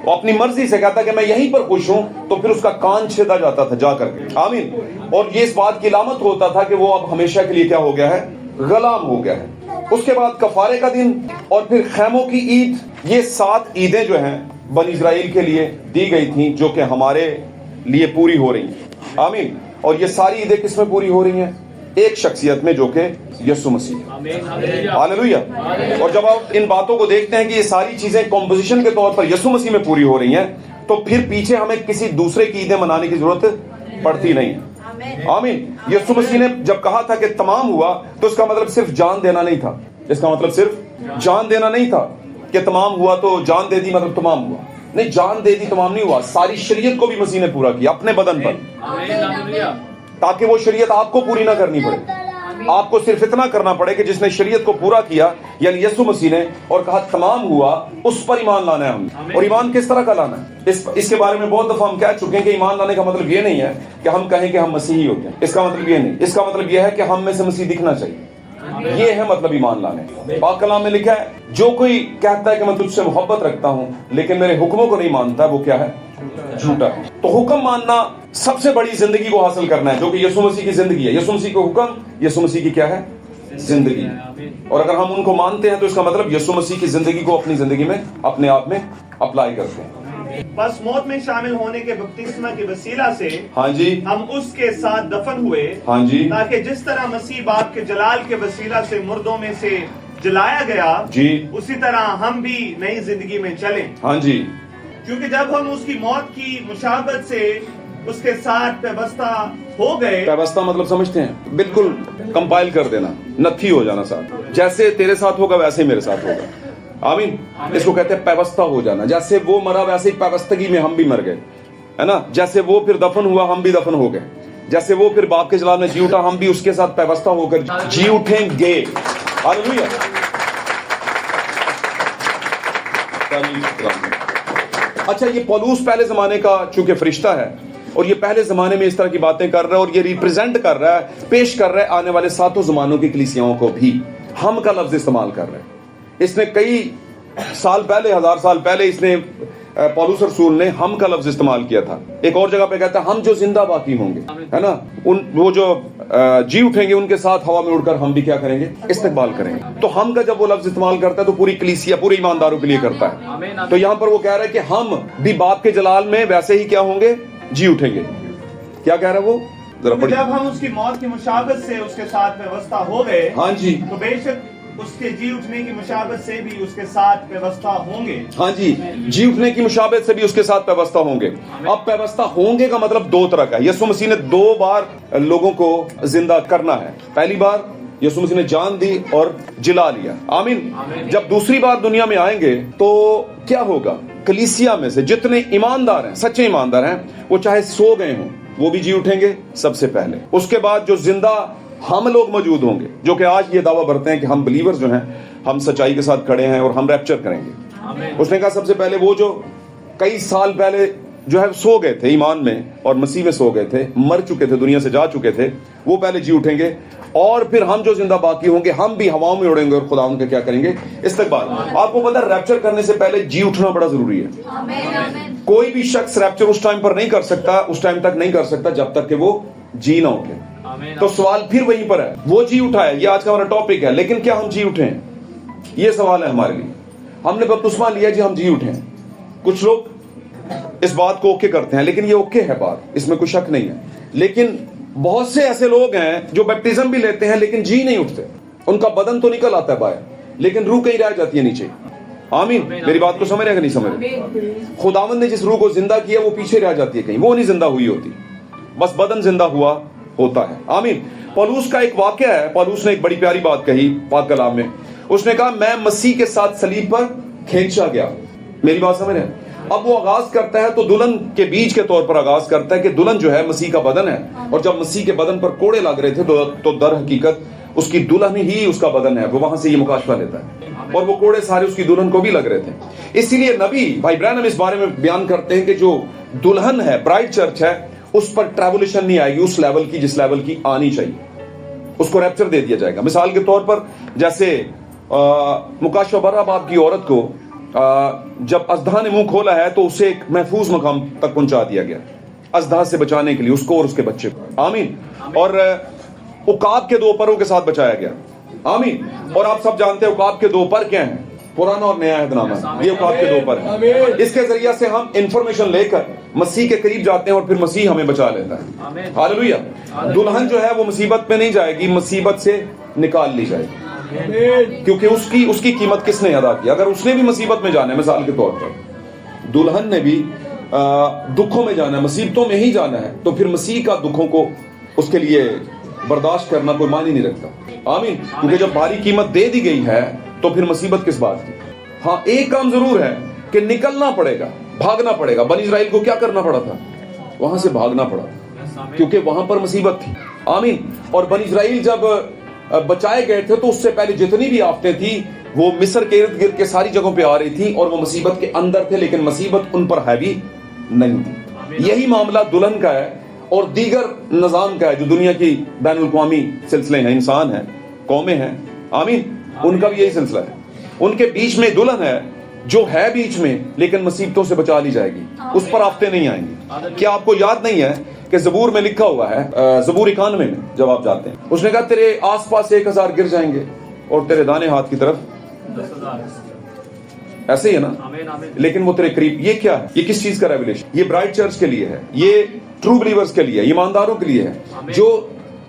وہ اپنی مرضی سے کہتا کہ میں یہیں پر خوش ہوں, تو پھر اس کا کان چھیدا جاتا تھا جا کر کے. آمین. اور یہ اس بات کی علامت ہوتا تھا کہ وہ اب ہمیشہ کے لیے کیا ہو گیا ہے, غلام ہو گیا ہے. اس کے بعد کفارے کا دن اور پھر خیموں کی عید. یہ 7 عیدیں جو ہیں بنی اسرائیل کے لیے دی گئی تھیں جو کہ ہمارے لیے پوری ہو رہی ہیں. آمین. اور یہ ساری عیدیں کس میں پوری ہو رہی ہیں؟ ایک شخصیت میں جو کہ یسوع مسیح. ہاللویا. اور جب آپ ان باتوں کو دیکھتے ہیں کہ یہ ساری چیزیں کمپوزیشن کے طور پر یسوع مسیح میں پوری ہو رہی ہیں, تو پھر پیچھے ہمیں کسی دوسرے کی عیدیں منانے کی ضرورت پڑتی نہیں. آمین. یسوع مسیح نے جب کہا تھا کہ تمام ہوا, تو اس کا مطلب صرف جان دینا نہیں تھا. اس کا مطلب صرف جان دینا نہیں تھا کہ تمام ہوا تو جان دے دی مطلب تمام ہوا. نہیں, جان دے دی تمام نہیں ہوا. ساری شریعت کو بھی مسیح نے پورا کیا اپنے بدن پر, تاکہ وہ شریعت آپ کو پوری نہ کرنی پڑے. آپ کو صرف اتنا کرنا پڑے کہ جس نے شریعت کو پورا کیا یعنی یسوع مسیح نے, اور کہا تمام ہوا, اس پر ایمان لانا ہے ہم. اور ایمان کس طرح کا لانا ہے, اس کے بارے میں بہت دفعہ ہم کہہ چکے ہیں کہ ایمان لانے کا مطلب یہ نہیں ہے کہ ہم کہیں کہ ہم مسیحی ہوتے ہیں. اس کا مطلب یہ نہیں. اس کا مطلب یہ ہے کہ ہم میں سے مسیح دکھنا چاہیے. یہ ہے مطلب ایمان لانے. پاک کلام میں لکھا ہے, جو کوئی کہتا ہے کہ میں تجھ سے محبت رکھتا ہوں لیکن میرے حکموں کو نہیں مانتا, وہ کیا ہے, جھوٹا ہے. تو حکم ماننا سب سے بڑی زندگی کو حاصل کرنا ہے جو کہ یسوع مسیح کی زندگی ہے. یسوع مسیح کو حکم, یسوع مسیح کی کیا ہے, زندگی. اور اگر ہم ان کو مانتے ہیں تو اس کا مطلب یسوع مسیح کی زندگی کو اپنی زندگی میں اپنے آپ میں اپلائی کرتے ہیں. بس موت میں شامل ہونے کے بپتسمہ کے وسیلہ سے ہاں جی ہم اس کے ساتھ دفن ہوئے, ہاں جی, تاکہ جس طرح مسیح باپ کے جلال کے وسیلہ سے مردوں میں سے جلایا گیا جی, اسی طرح ہم بھی نئی زندگی میں چلیں. ہاں جی. کیونکہ جب ہم اس کی موت کی مشابہت سے اس کے ساتھ پیوستہ ہو گئے. پیوستہ مطلب سمجھتے ہیں, بالکل کمپائل کر دینا, نتھی ہو جانا ساتھ. جیسے تیرے ساتھ ہوگا ویسے ہی میرے ساتھ ہوگا. آمین. اس کو کہتے ہیں پیوستہ ہو جانا. جیسے وہ مرا ویسے ہی پیوستگی میں ہم بھی مر گئے, ہے نا. جیسے وہ پھر دفن ہوا ہم بھی دفن ہو گئے. جیسے وہ پھر باپ کے جلال میں جی اٹھا ہم بھی اس کے ساتھ پیوستہ ہو کر جی اٹھیں گے. ہاللویا. اچھا, یہ پولوس پہلے زمانے کا چونکہ فرشتہ ہے اور یہ پہلے زمانے میں اس طرح کی باتیں کر رہا ہے, اور یہ ریپریزنٹ کر رہا ہے, پیش کر رہا ہے آنے والے 7 زمانوں کی کلیسیاؤں کو بھی. ہم کا لفظ استعمال کر رہے ہیں. اس نے کئی سال پہلے, 1000 سال پہلے اس نے پولس رسول نے ہم کا لفظ استعمال کیا تھا. ایک اور جگہ پہ کہتا ہے ہم جو زندہ باقی ہوں گے, ہے نا, وہ جو جی اٹھیں گے ان کے ساتھ ہوا میں اڑ کر ہم بھی کیا کریں گے, استقبال کریں گے. تو ہم کا جب وہ لفظ استعمال کرتا ہے تو پوری کلیسیا, پورے ایمانداروں کے لیے کرتا ہے. تو یہاں پر وہ کہہ رہا ہے کہ ہم بھی باپ کے جلال میں ویسے ہی کیا ہوں گے, جی اٹھیں گے. کیا کہہ رہا ہے وہ, جب ہم اس کی موت کی مشابہت سے اس کے ساتھ پیوستہ ہو گئے, ہاں جی, تو بے شک اس کے جی اٹھنے کی مشابہت سے بھی اس کے ساتھ پیوستہ ہوں گے. ہاں جی, جی اٹھنے کی مشابہت سے بھی اس کے ساتھ پیوستہ ہوں گے. اب پیوستہ ہوں گے کا مطلب 2 طرح کا ہے. یسوع مسیح نے 2 بار لوگوں کو زندہ کرنا ہے. پہلی بار یسوع مسیح نے جان دی اور جلا لیا. آمین. جب دوسری بار دنیا میں آئیں گے تو کیا ہوگا, کلیسیا میں سے جتنے ایماندار ہیں, سچے ایماندار ہیں, وہ چاہے سو گئے ہوں وہ بھی جی اٹھیں گے سب سے پہلے. اس کے بعد جو زندہ ہم لوگ موجود ہوں گے جو کہ آج یہ دعویٰ بھرتے ہیں کہ ہم بلیورز جو ہیں ہم سچائی کے ساتھ کھڑے ہیں اور ہم ریپچر کریں گے. اس نے کہا سب سے پہلے وہ جو کئی سال پہلے جو ہے سو گئے تھے ایمان میں اور مسیح میں سو گئے تھے, مر چکے تھے, دنیا سے جا چکے تھے, وہ پہلے جی اٹھیں گے. اور پھر ہم جو زندہ باقی ہوں گے ہم بھی ہواؤں میں اڑیں گے اور خدا ان کا کیا کریں گے, استقبال. آپ کو پتہ ہے ریپچر کرنے سے پہلے جی اٹھنا بڑا ضروری ہے. کوئی بھی شخص ریپچر اس ٹائم پر نہیں کر سکتا, اس ٹائم تک نہیں کر سکتا جب تک کہ وہ جی نہ اٹھے. تو سوال پھر وہیں پر ہے, وہ جی اٹھا ہے, یہ آج کا ہمارا ٹاپک ہے, لیکن کیا ہم جی اٹھیں, یہ سوال ہے ہمارے لیے. ہم نے بپتسمہ لیا جی ہم جی اٹھیں. کچھ لوگ اس بات کو اوکے کرتے ہیں, لیکن یہ اوکے ہے بات, اس میں کوئی شک نہیں ہے. لیکن بہت سے ایسے لوگ ہیں جو بیپٹزم بھی لیتے ہیں لیکن جی نہیں اٹھتے. ان کا بدن تو نکل آتا ہے باہر لیکن روح کہیں رہ جاتی ہے نیچے. آمین. میری بات کو سمجھ رہے ہیں کہ نہیں سمجھ رہے؟ خداوند نے جس روح کو زندہ کیا وہ پیچھے رہ جاتی ہے, کہیں وہ نہیں زندہ ہوئی ہوتی, بس بدن زندہ ہوا ہوتا ہے. آمین. پولوس کا ایک واقعہ ہے, پولوس نے ایک بڑی پیاری بات کہی پاک کلام میں. اس نے کہا میں مسیح کے ساتھ صلیب پر کھینچا گیا. میری بات سمجھ رہے ہیں؟ اب وہ آغاز کرتا ہے تو دلہن کے بیج کے طور پر آغاز کرتا ہے کہ دلہن جو ہے مسیح کا بدن ہے، اور جب مسیح کے بدن پر کوڑے لگ رہے تھے تو در حقیقت اس کی دلہن ہی اس کا بدن ہے. وہ وہاں سے یہ مکاشفہ لیتا ہے، اور وہ کوڑے سارے اس کی دلہن کو بھی لگ رہے تھے. اسی لیے نبی بھائی برانم اس بارے میں بیان کرتے ہیں کہ جو دلہن ہے، برائڈ چرچ ہے، اس پر ٹریبولیشن نہیں آئے گی اس لیول کی جس لیول کی آنی چاہیے. اس کو ریپچر دے دیا جائے گا. مثال کے طور پر جیسے مکاشفہ 12 باب کی عورت کو جب ازدہا نے منہ کھولا ہے تو اسے ایک محفوظ مقام تک پہنچا دیا گیا ازدہا سے بچانے کے لیے، اس کو اور اس کے بچے کو. آمین. اور عقاب کے 2 پروں کے ساتھ بچایا گیا. آمین. اور آپ سب جانتے ہیں عقاب کے 2 پر کیا ہیں؟ پرانا اور نیا عہد نامہ. یہ عقاب کے 2 پر ہیں. اس کے ذریعے سے ہم انفارمیشن لے کر مسیح کے قریب جاتے ہیں اور پھر مسیح ہمیں بچا لیتا ہے. ہاللویا. دلہن جو ہے وہ مصیبت میں نہیں جائے گی، مصیبت سے نکال لی جائے گی، کیونکہ اس کی قیمت کس نے ادا کی. اگر اس نے بھی مصیبت میں جانا ہے، مثال کے طور پر دلہن نے بھی دکھوں میں جانا ہے، مصیبتوں میں ہی جانا ہے، تو پھر مسیح کا دکھوں کو اس کے لیے برداشت کرنا کوئی معنی نہیں رکھتا. آمین. کیونکہ جب بھاری قیمت دے دی گئی ہے تو پھر مصیبت کس بات کی. ہاں ایک کام ضرور ہے کہ نکلنا پڑے گا، بھاگنا پڑے گا. بنی اسرائیل کو کیا کرنا پڑا تھا؟ وہاں سے بھاگنا پڑا تھا، کیونکہ وہاں پر مصیبت تھی. آمین. اور بنی اسرائیل جب بچائے گئے تھے تو اس سے پہلے جتنی بھی آفتیں تھی وہ مصر کے ارد گرد کے ساری جگہوں پہ آ رہی تھی، اور وہ مصیبت کے اندر تھے، لیکن مصیبت ان پر حاوی نہیں تھی. یہی معاملہ دلہن کا ہے اور دیگر نظام کا ہے جو دنیا کی بین الاقوامی سلسلے ہیں، انسان ہیں، قومیں ہیں. آمین. ان کا بھی یہی سلسلہ ہے. ان کے بیچ میں دلہن ہے جو ہے بیچ میں، لیکن مصیبتوں سے بچا لی جائے گی، اس پر آفتیں نہیں آئیں گی. کیا آپ کو یاد نہیں ہے کہ زبور میں لکھا ہوا ہے، زبور 91 میں جب آپ جاتے ہیں، اس نے کہا تیرے آس پاس 1000 گر جائیں گے اور تیرے دانے ہاتھ کی طرف 10,000. ایسے ہی ہے نا؟ لیکن وہ تیرے قریب. یہ کیا ہے؟ یہ کس چیز کا ریویلیشن؟ یہ برائڈ چرچ کے لیے ہے، یہ ٹرو بلیورز کے لیے، ایمانداروں کے لیے ہے، جو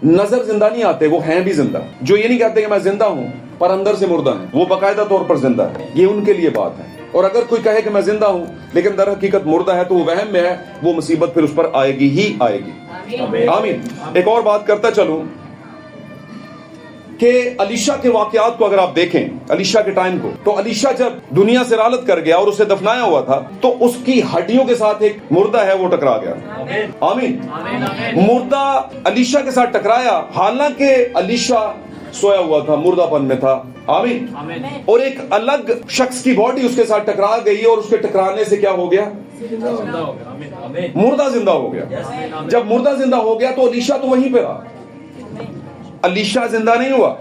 نظر زندہ نہیں آتے، وہ ہیں بھی زندہ، جو یہ نہیں کہتے کہ میں زندہ ہوں پر اندر سے مردہ ہیں، وہ باقاعدہ طور پر زندہ ہے. یہ ان کے لیے بات ہے. اور اگر کوئی کہے کہ میں زندہ ہوں لیکن در حقیقت مردہ ہے تو وہ وہم میں ہے، وہ مصیبت پھر اس پر آئے گی ہی آئے گی. آمین. ایک اور بات کرتا چلوں کہ علیشا کے واقعات کو اگر آپ دیکھیں، علیشا کے ٹائم کو، تو علیشا جب دنیا سے رحلت کر گیا اور اسے دفنایا ہوا تھا تو اس کی ہڈیوں کے ساتھ ایک مردہ ہے وہ ٹکرا گیا. آمین. مردہ علیشا کے ساتھ ٹکرایا، حالانکہ علیشا سویا ہوا تھا، مردہ پن میں تھا. آمین. اور ایک الگ شخص کی باڈی اس کے ساتھ ٹکرا گئی اور اس کے ٹکرانے سے کیا ہو گیا؟ مردہ زندہ ہو گیا. جب مردہ زندہ ہو گیا تو علیشا تو وہیں پہ رہا، علیشا زندہ نہیں ہوا،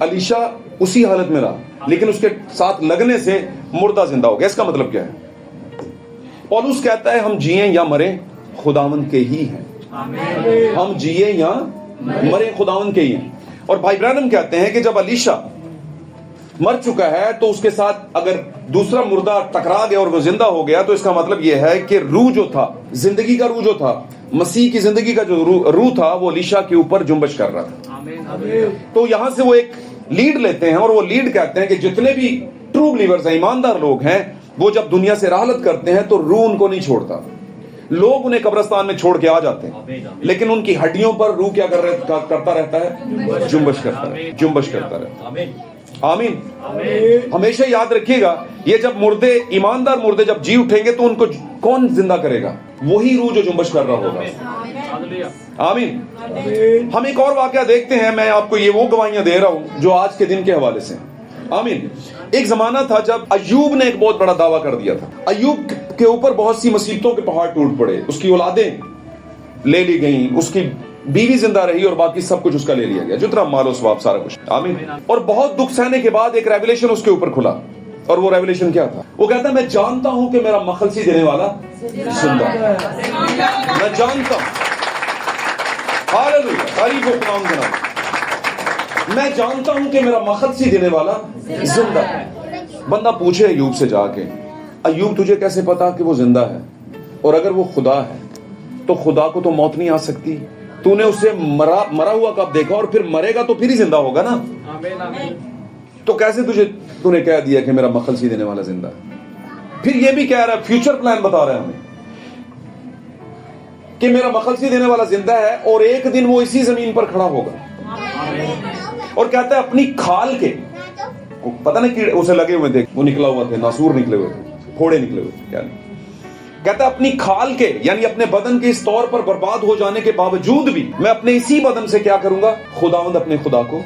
علیشا اسی حالت میں رہا، لیکن اس کے ساتھ لگنے سے مردہ زندہ ہو گیا. اس کا مطلب کیا ہے؟ پولس کہتا ہے ہم جیئیں یا مریں خداوند کے ہی ہیں. ہم جیئیں یا مریں خداوند کے ہی ہیں. اور بھائی برانم کہتے ہیں کہ جب علیشا مر چکا ہے تو اس کے ساتھ اگر دوسرا مردہ ٹکرا گیا اور وہ زندہ ہو گیا تو اس کا مطلب یہ ہے کہ روح جو تھا، زندگی کا روح جو تھا، مسیح کی زندگی کا جو روح تھا، وہ علیشا کے اوپر جنبش کر رہا تھا. تو یہاں سے وہ ایک لیڈ لیتے ہیں اور وہ لیڈ کہتے ہیں کہ جتنے بھی ٹرو بلیورز ہیں، ایماندار لوگ ہیں، وہ جب دنیا سے رحلت کرتے ہیں تو روح ان کو نہیں چھوڑتا. لوگ انہیں قبرستان میں چھوڑ کے آ جاتے ہیں، لیکن ان کی ہڈیوں پر روح کیا کرتا رہتا ہے؟ جنبش کرتا رہتا ہے. آمین. ہمیشہ یاد رکھیے گا، یہ جب مردے، ایماندار مردے جب جی اٹھیں گے تو ان کو کون زندہ کرے گا؟ وہی روح جو جنبش کر رہا ہوگا. آمین. ہم ایک اور واقعہ دیکھتے ہیں، میں آپ کو یہ وہ گواہیاں دے رہا ہوں جو آج کے دن کے حوالے سے. آمین. ایک زمانہ تھا جب ایوب نے ایک بہت بڑا دعویٰ کر دیا تھا. ایوب کے اوپر بہت سی مصیبتوں کے پہاڑ ٹوٹ پڑے، اس کی اولادیں لے لی گئیں، اس کی بیوی زندہ رہی اور باقی سب کچھ اس کا لے لیا گیا، جتنا مال و ثواب سارا کچھ. آمین. اور بہت دکھ سہنے کے بعد ایک ریویلیشن اس کے اوپر کھلا، اور وہ ریویلیشن کیا تھا؟ وہ کہتا ہے میں جانتا ہوں کہ میرا مخلصی دینے والا زندہ ہے. میں جانتا ہوں، ہاللیلویا، تعریف و قرآن کے نام. میں جانتا ہوں کہ میرا مخلصی دینے والا زندہ ہے. بندہ پوچھے ایوب سے جا کے، ایوب تجھے کیسے پتا کہ وہ زندہ ہے؟ اور اگر وہ خدا ہے تو خدا کو تو موت نہیں آ سکتی. تو نے اسے مرا ہوا کب دیکھا؟ اور پھر مرے گا تو پھر ہی زندہ ہوگا نا. تو کیسے تو نے کہہ دیا کہ میرا مخلصی دینے والا زندہ ہے؟ پھر یہ بھی کہہ رہا ہے، فیوچر پلان بتا رہا ہے ہمیں کہ میرا مخلصی دینے والا زندہ ہے اور ایک دن وہ اسی زمین پر کھڑا ہوگا. اور کہتا ہے اپنی کھال کے، پتہ نہیں کیڑے اسے لگے ہوئے تھے، وہ نکلا ہوا تھے، ناسور نکلے ہوئے تھے، پھوڑے نکلے ہوئے تھے. یعنی کہتا ہے اپنی کھال کے یعنی اپنے بدن کے اس طور پر برباد ہو جانے کے باوجود بھی میں اپنے اسی بدن سے کیا کروں گا؟ خداوند اپنے خدا کو.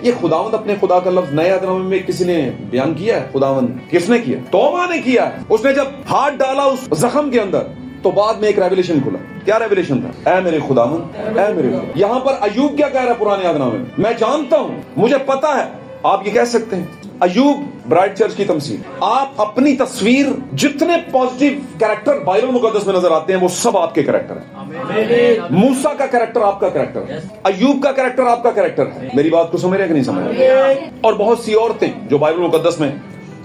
یہ خداوند اپنے خدا کا لفظ نئے عہد نامے میں کسی نے بیان کیا ہے؟ خداوند کس نے کیا؟ توبہ نے کیا ہے. اس نے جب ہاتھ ڈالا اس زخم کے اندر تو بعد میں ایک ریویلیشن کھلا. کیا ریویلیشن تھا؟ اے میرے خداوند، اے میرے خدا. یہاں پر ایوب کیا کہہ رہا ہے پرانے عہد نامے میں؟ میں جانتا ہوں، مجھے پتا ہے. آپ یہ کہہ سکتے ہیں ایوب برائٹ چرچ کی تمثیل. آپ اپنی تصویر جتنے پازیٹیو کریکٹر بائبل مقدس میں نظر آتے ہیں وہ سب آپ کے کریکٹر ہیں. موسیٰ کا کریکٹر آپ کا کریکٹر ہے، ایوب کا کریکٹر آپ کا کریکٹر ہے. میری بات کو سمجھ رہے ہیں کہ نہیں سمجھ رہے؟ اور بہت سی عورتیں جو بائبل مقدس میں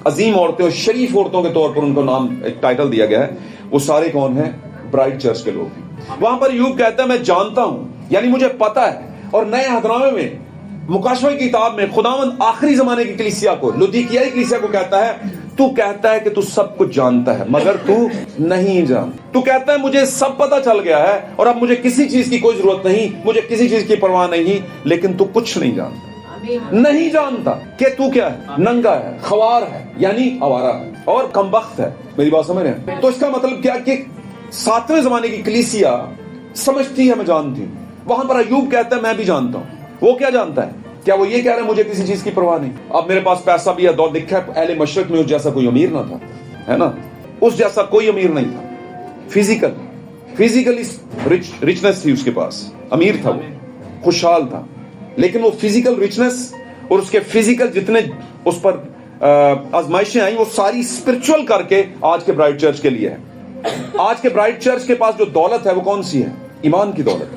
عظیم عورتیں اور شریف عورتوں کے طور پر ان کو نام ایک ٹائٹل دیا گیا ہے، وہ سارے کون ہیں؟ برائٹ چرچ کے لوگ ہیں. وہاں پر ایوب کہتا ہے میں جانتا ہوں، یعنی مجھے پتا ہے. اور نئے عہد نامے میں مکاشفہ کی کتاب میں خداوند آخری زمانے کی کلیسیا کو، لودیکیائی کلیسیا کو کہتا ہے تو کہتا ہے کہ تو سب کچھ جانتا ہے مگر تو نہیں جانتا. تو کہتا ہے مجھے سب پتا چل گیا ہے اور اب مجھے کسی چیز کی کوئی ضرورت نہیں، مجھے کسی چیز کی پرواہ نہیں، لیکن تو کچھ نہیں جانتا. نہیں جانتا کہ تو کیا ہے؟ ننگا ہے، خوار ہے یعنی آوارہ ہے اور کمبخت ہے. میری بات سمجھ رہے ہیں؟ تو اس کا مطلب کیا کہ ساتویں زمانے کی کلیسیا سمجھتی ہے میں جانتی ہوں. وہاں پر ایوب کہتا ہے میں بھی جانتا ہوں. وہ کیا جانتا ہے؟ کیا وہ یہ کہہ رہے ہیں مجھے کسی چیز کی پرواہ نہیں؟ اب میرے پاس پیسہ بھی ہے، دور دکھا ہے اہل مشرق میں اس جیسا کوئی امیر نہ تھا، ہے نا؟ اس جیسا کوئی امیر نہیں تھا. فزیکلی رچنس تھی اس کے پاس، امیر تھا وہ، خوشحال تھا. لیکن وہ فزیکل رچنس اور اس کے فزیکل جتنے اس پر آزمائشیں آئیں وہ ساری اسپرچول کر کے آج کے برائٹ چرچ کے لیے ہے. آج کے برائٹ چرچ کے پاس جو دولت ہے وہ کون سی ہے؟ ایمان کی دولت.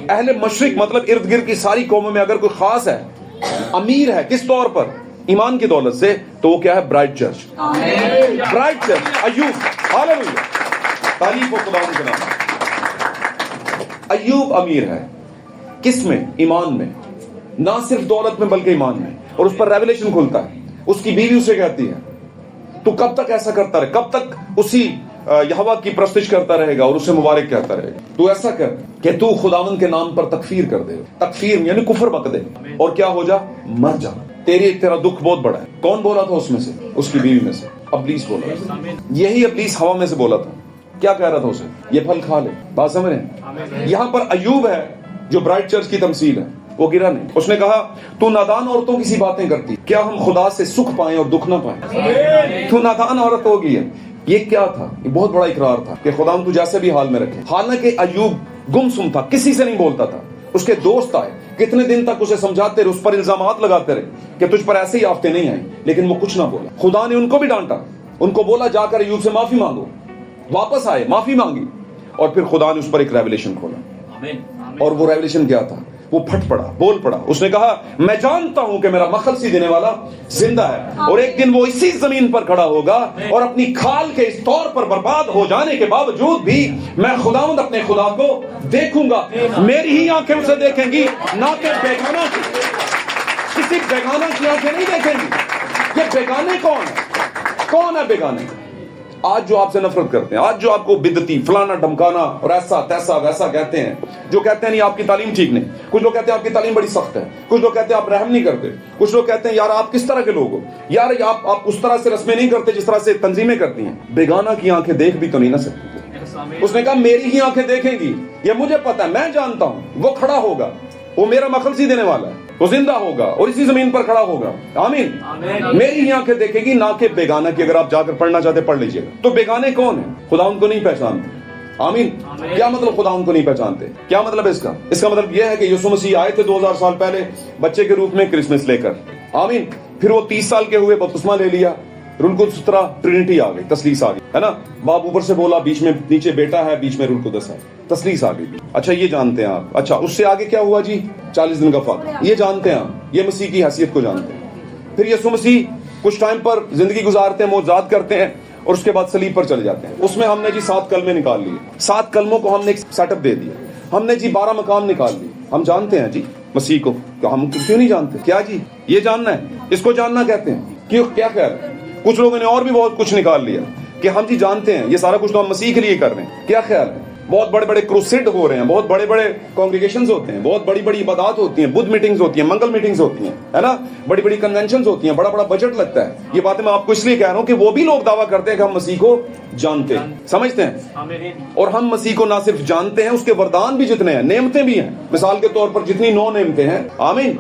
اہل مشرق مطلب ارد گرد کی ساری قوموں میں اگر کوئی خاص ہے، امیر ہے کس طور پر؟ ایمان کی دولت سے، تو وہ کیا ہے؟ Bright church. Bright church Ayub. Hallelujah, تعریف ہو خداوند کے نام. ایوب امیر ہے کس میں؟ ایمان میں. نہ صرف دولت میں بلکہ ایمان میں. اور اس پر ریویلیشن کھلتا ہے. اس کی بیوی اسے کہتی ہے تو کب تک ایسا کرتا رہے؟ کب تک اسی یہوہ کی پرستش کرتا رہے گا اور اسے مبارک کہتا رہے گا؟ تو ایسا کر کہ تو خداوند کے نام پر تکفیر کر دے. تکفیر یعنی کفر بک دے اور کیا ہو جا؟ مر جا. تیرا دکھ بہت بڑا ہے. کون بولا تھا اس میں سے؟ اس کی بیوی میں سے ابلیس بولا تھا. یہی ابلیس ہوا میں سے بولا تھا. کیا کہہ رہا تھا اسے؟ یہ پھل کھا لے. بات سمجھ رہے ہیں؟ یہاں پر ایوب ہے جو برائٹ چرچ کی تمثیل ہے، وہ گرا نہیں. اس نے کہا تو نادان عورتوں کی سی باتیں کرتی، کیا ہم خدا سے سکھ پائیں اور دکھ نہ پائیں؟ تو نادان عورت ہو گئی ہے. یہ کیا تھا؟ یہ بہت بڑا اقرار تھا کہ خدا تو جیسے بھی حال میں رکھے. حالانکہ ایوب گمسم تھا، کسی سے نہیں بولتا تھا. اس کے دوست آئے، کتنے دن تک اسے سمجھاتے رہے، اس پر الزامات لگاتے رہے کہ تجھ پر ایسے ہی آفتے نہیں آئیں، لیکن وہ کچھ نہ بولا. خدا نے ان کو بھی ڈانٹا، ان کو بولا جا کر ایوب سے معافی مانگو. واپس آئے، معافی مانگی، اور پھر خدا نے اس پر ایک ریویلیشن کھولا. اور وہ ریویلیشن کیا تھا؟ وہ پھٹ پڑا، بول پڑا. اس نے کہا میں جانتا ہوں کہ میرا مخلصی دینے والا زندہ ہے، اور ایک دن وہ اسی زمین پر کھڑا ہوگا اور اپنی کھال کے اس طور پر برباد ہو جانے کے باوجود بھی میں خداوند اپنے خدا کو دیکھوں گا. میری ہی آنکھیں اسے دیکھیں گی، نہ کہ بیگانہ کی. کسی بیگانہ کی آنکھیں نہیں دیکھیں گی. یہ بیگانے کون ہے؟ کون ہے بیگانے؟ آج جو آپ سے نفرت کرتے ہیں، آج جو آپ کو بدعتی فلانا ڈھمکانا اور ایسا تیسا ویسا کہتے ہیں، جو کہتے ہیں نہیں آپ کی تعلیم ٹھیک نہیں، کچھ لوگ کہتے ہیں آپ کی تعلیم بڑی سخت ہے، کچھ لوگ کہتے ہیں آپ رحم نہیں کرتے، کچھ لوگ کہتے ہیں یار آپ کس طرح کے لوگ ہو، یار آپ اس طرح سے رسمیں نہیں کرتے جس طرح سے تنظیمیں کرتی ہیں. بیگانہ کی آنکھیں دیکھ بھی تو نہیں نہ سکتی. اس نے کہا میری ہی آنکھیں دیکھیں گی. یہ مجھے پتا ہے، میں جانتا ہوں وہ کھڑا ہوگا، وہ میرا مخلصی دینے والا ہے، وہ زندہ ہوگا اور اسی زمین پر کھڑا ہوگا. آمین. میری ہی آنکھیں دیکھیں گی، نہ کہ بیگانہ کی. اگر آپ جا کر پڑھنا چاہتے پڑھ لیجئے گا. تو بیگانے کون ہیں؟ خدا ان کو نہیں پہچانتے. آمین. کیا مطلب خدا ان کو نہیں پہچانتے؟ کیا مطلب اس کا؟ اس کا مطلب یہ ہے کہ یسوع مسیح آئے تھے 2000 سال پہلے بچے کے روپ میں کرسمس لے کر. آمین. پھر وہ 30 سال کے ہوئے، بپتسمہ لے لیا، روح القدس اترا، ٹرینٹی آ گئی، تثلیث آ گئی، ہے نا؟ باپ اوپر سے بولا، بیچ میں نیچے بیٹا ہے، بیچ میں روح القدس ہے، تثلیث آ گئی. اچھا یہ جانتے ہیں آپ. اچھا اس سے آگے کیا ہوا جی؟ 40 دن کا فاقہ. یہ جانتے ہیں آپ، یہ مسیح کی حیثیت کو جانتے ہیں. پھر یسوع مسیح کچھ ٹائم پر زندگی گزارتے ہیں، معجزات کرتے ہیں، اور اس کے بعد صلیب پر چلے جاتے ہیں. اس میں ہم نے جی 7 کلمے نکال لیے. 7 کلموں کو ہم نے ایک سیٹ اپ دے دیا. ہم نے جی 12 مقام نکال لیے. ہم جانتے ہیں جی مسیح کو. ہم کیوں نہیں جانتے؟ کیا جی یہ جاننا ہے، اس کو جاننا کہتے ہیں. کیوں؟ کیا خیال ہے؟ کچھ لوگوں نے اور بھی بہت کچھ نکال لیا کہ ہم جی جانتے ہیں یہ سارا کچھ تو ہم مسیح کے لیے کر رہے ہیں. کیا خیال ہے؟ बहुत बड़े बड़े क्रूसेड हो रहे हैं, बहुत बड़े बड़े कॉन्ग्रीगेशंस होते हैं, बहुत बड़ी बड़ी इबादत होती हैं, बुद्ध मीटिंग्स होती हैं, मंगल मीटिंग्स होती हैं, है ना, बड़ी बड़ी कन्वेंशंस होती हैं, बड़ा बड़ा बजट लगता है। ये बातें मैं आपको इसलिए कह रहा हूं कि वो भी लोग दावा करते हैं कि हम मसीह को जानते हैं, समझते हैं, और हम मसीह को ना सिर्फ जानते हैं, उसके वरदान भी जितने हैं, नेमतें भी हैं। मिसाल के तौर पर जितनी 9 नेमतें हैं, आमीन,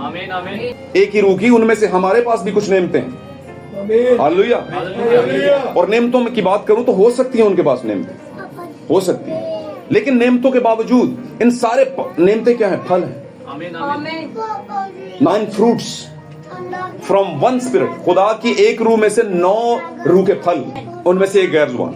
एक ही रूह की, उनमें से हमारे पास भी कुछ नेमतें हैं, हालेलुया। और नेमतों में की बात करूं तो हो सकती है उनके पास नेमतें, हो सकती है, लेकिन नेमतों के बावजूद इन सारे नेमतें क्या है? फल है। 9 fruits फ्रॉम वन स्पिरिट, खुदा की एक रूह में से 9 रूह के फल, उनमें से एक गैर जुबान,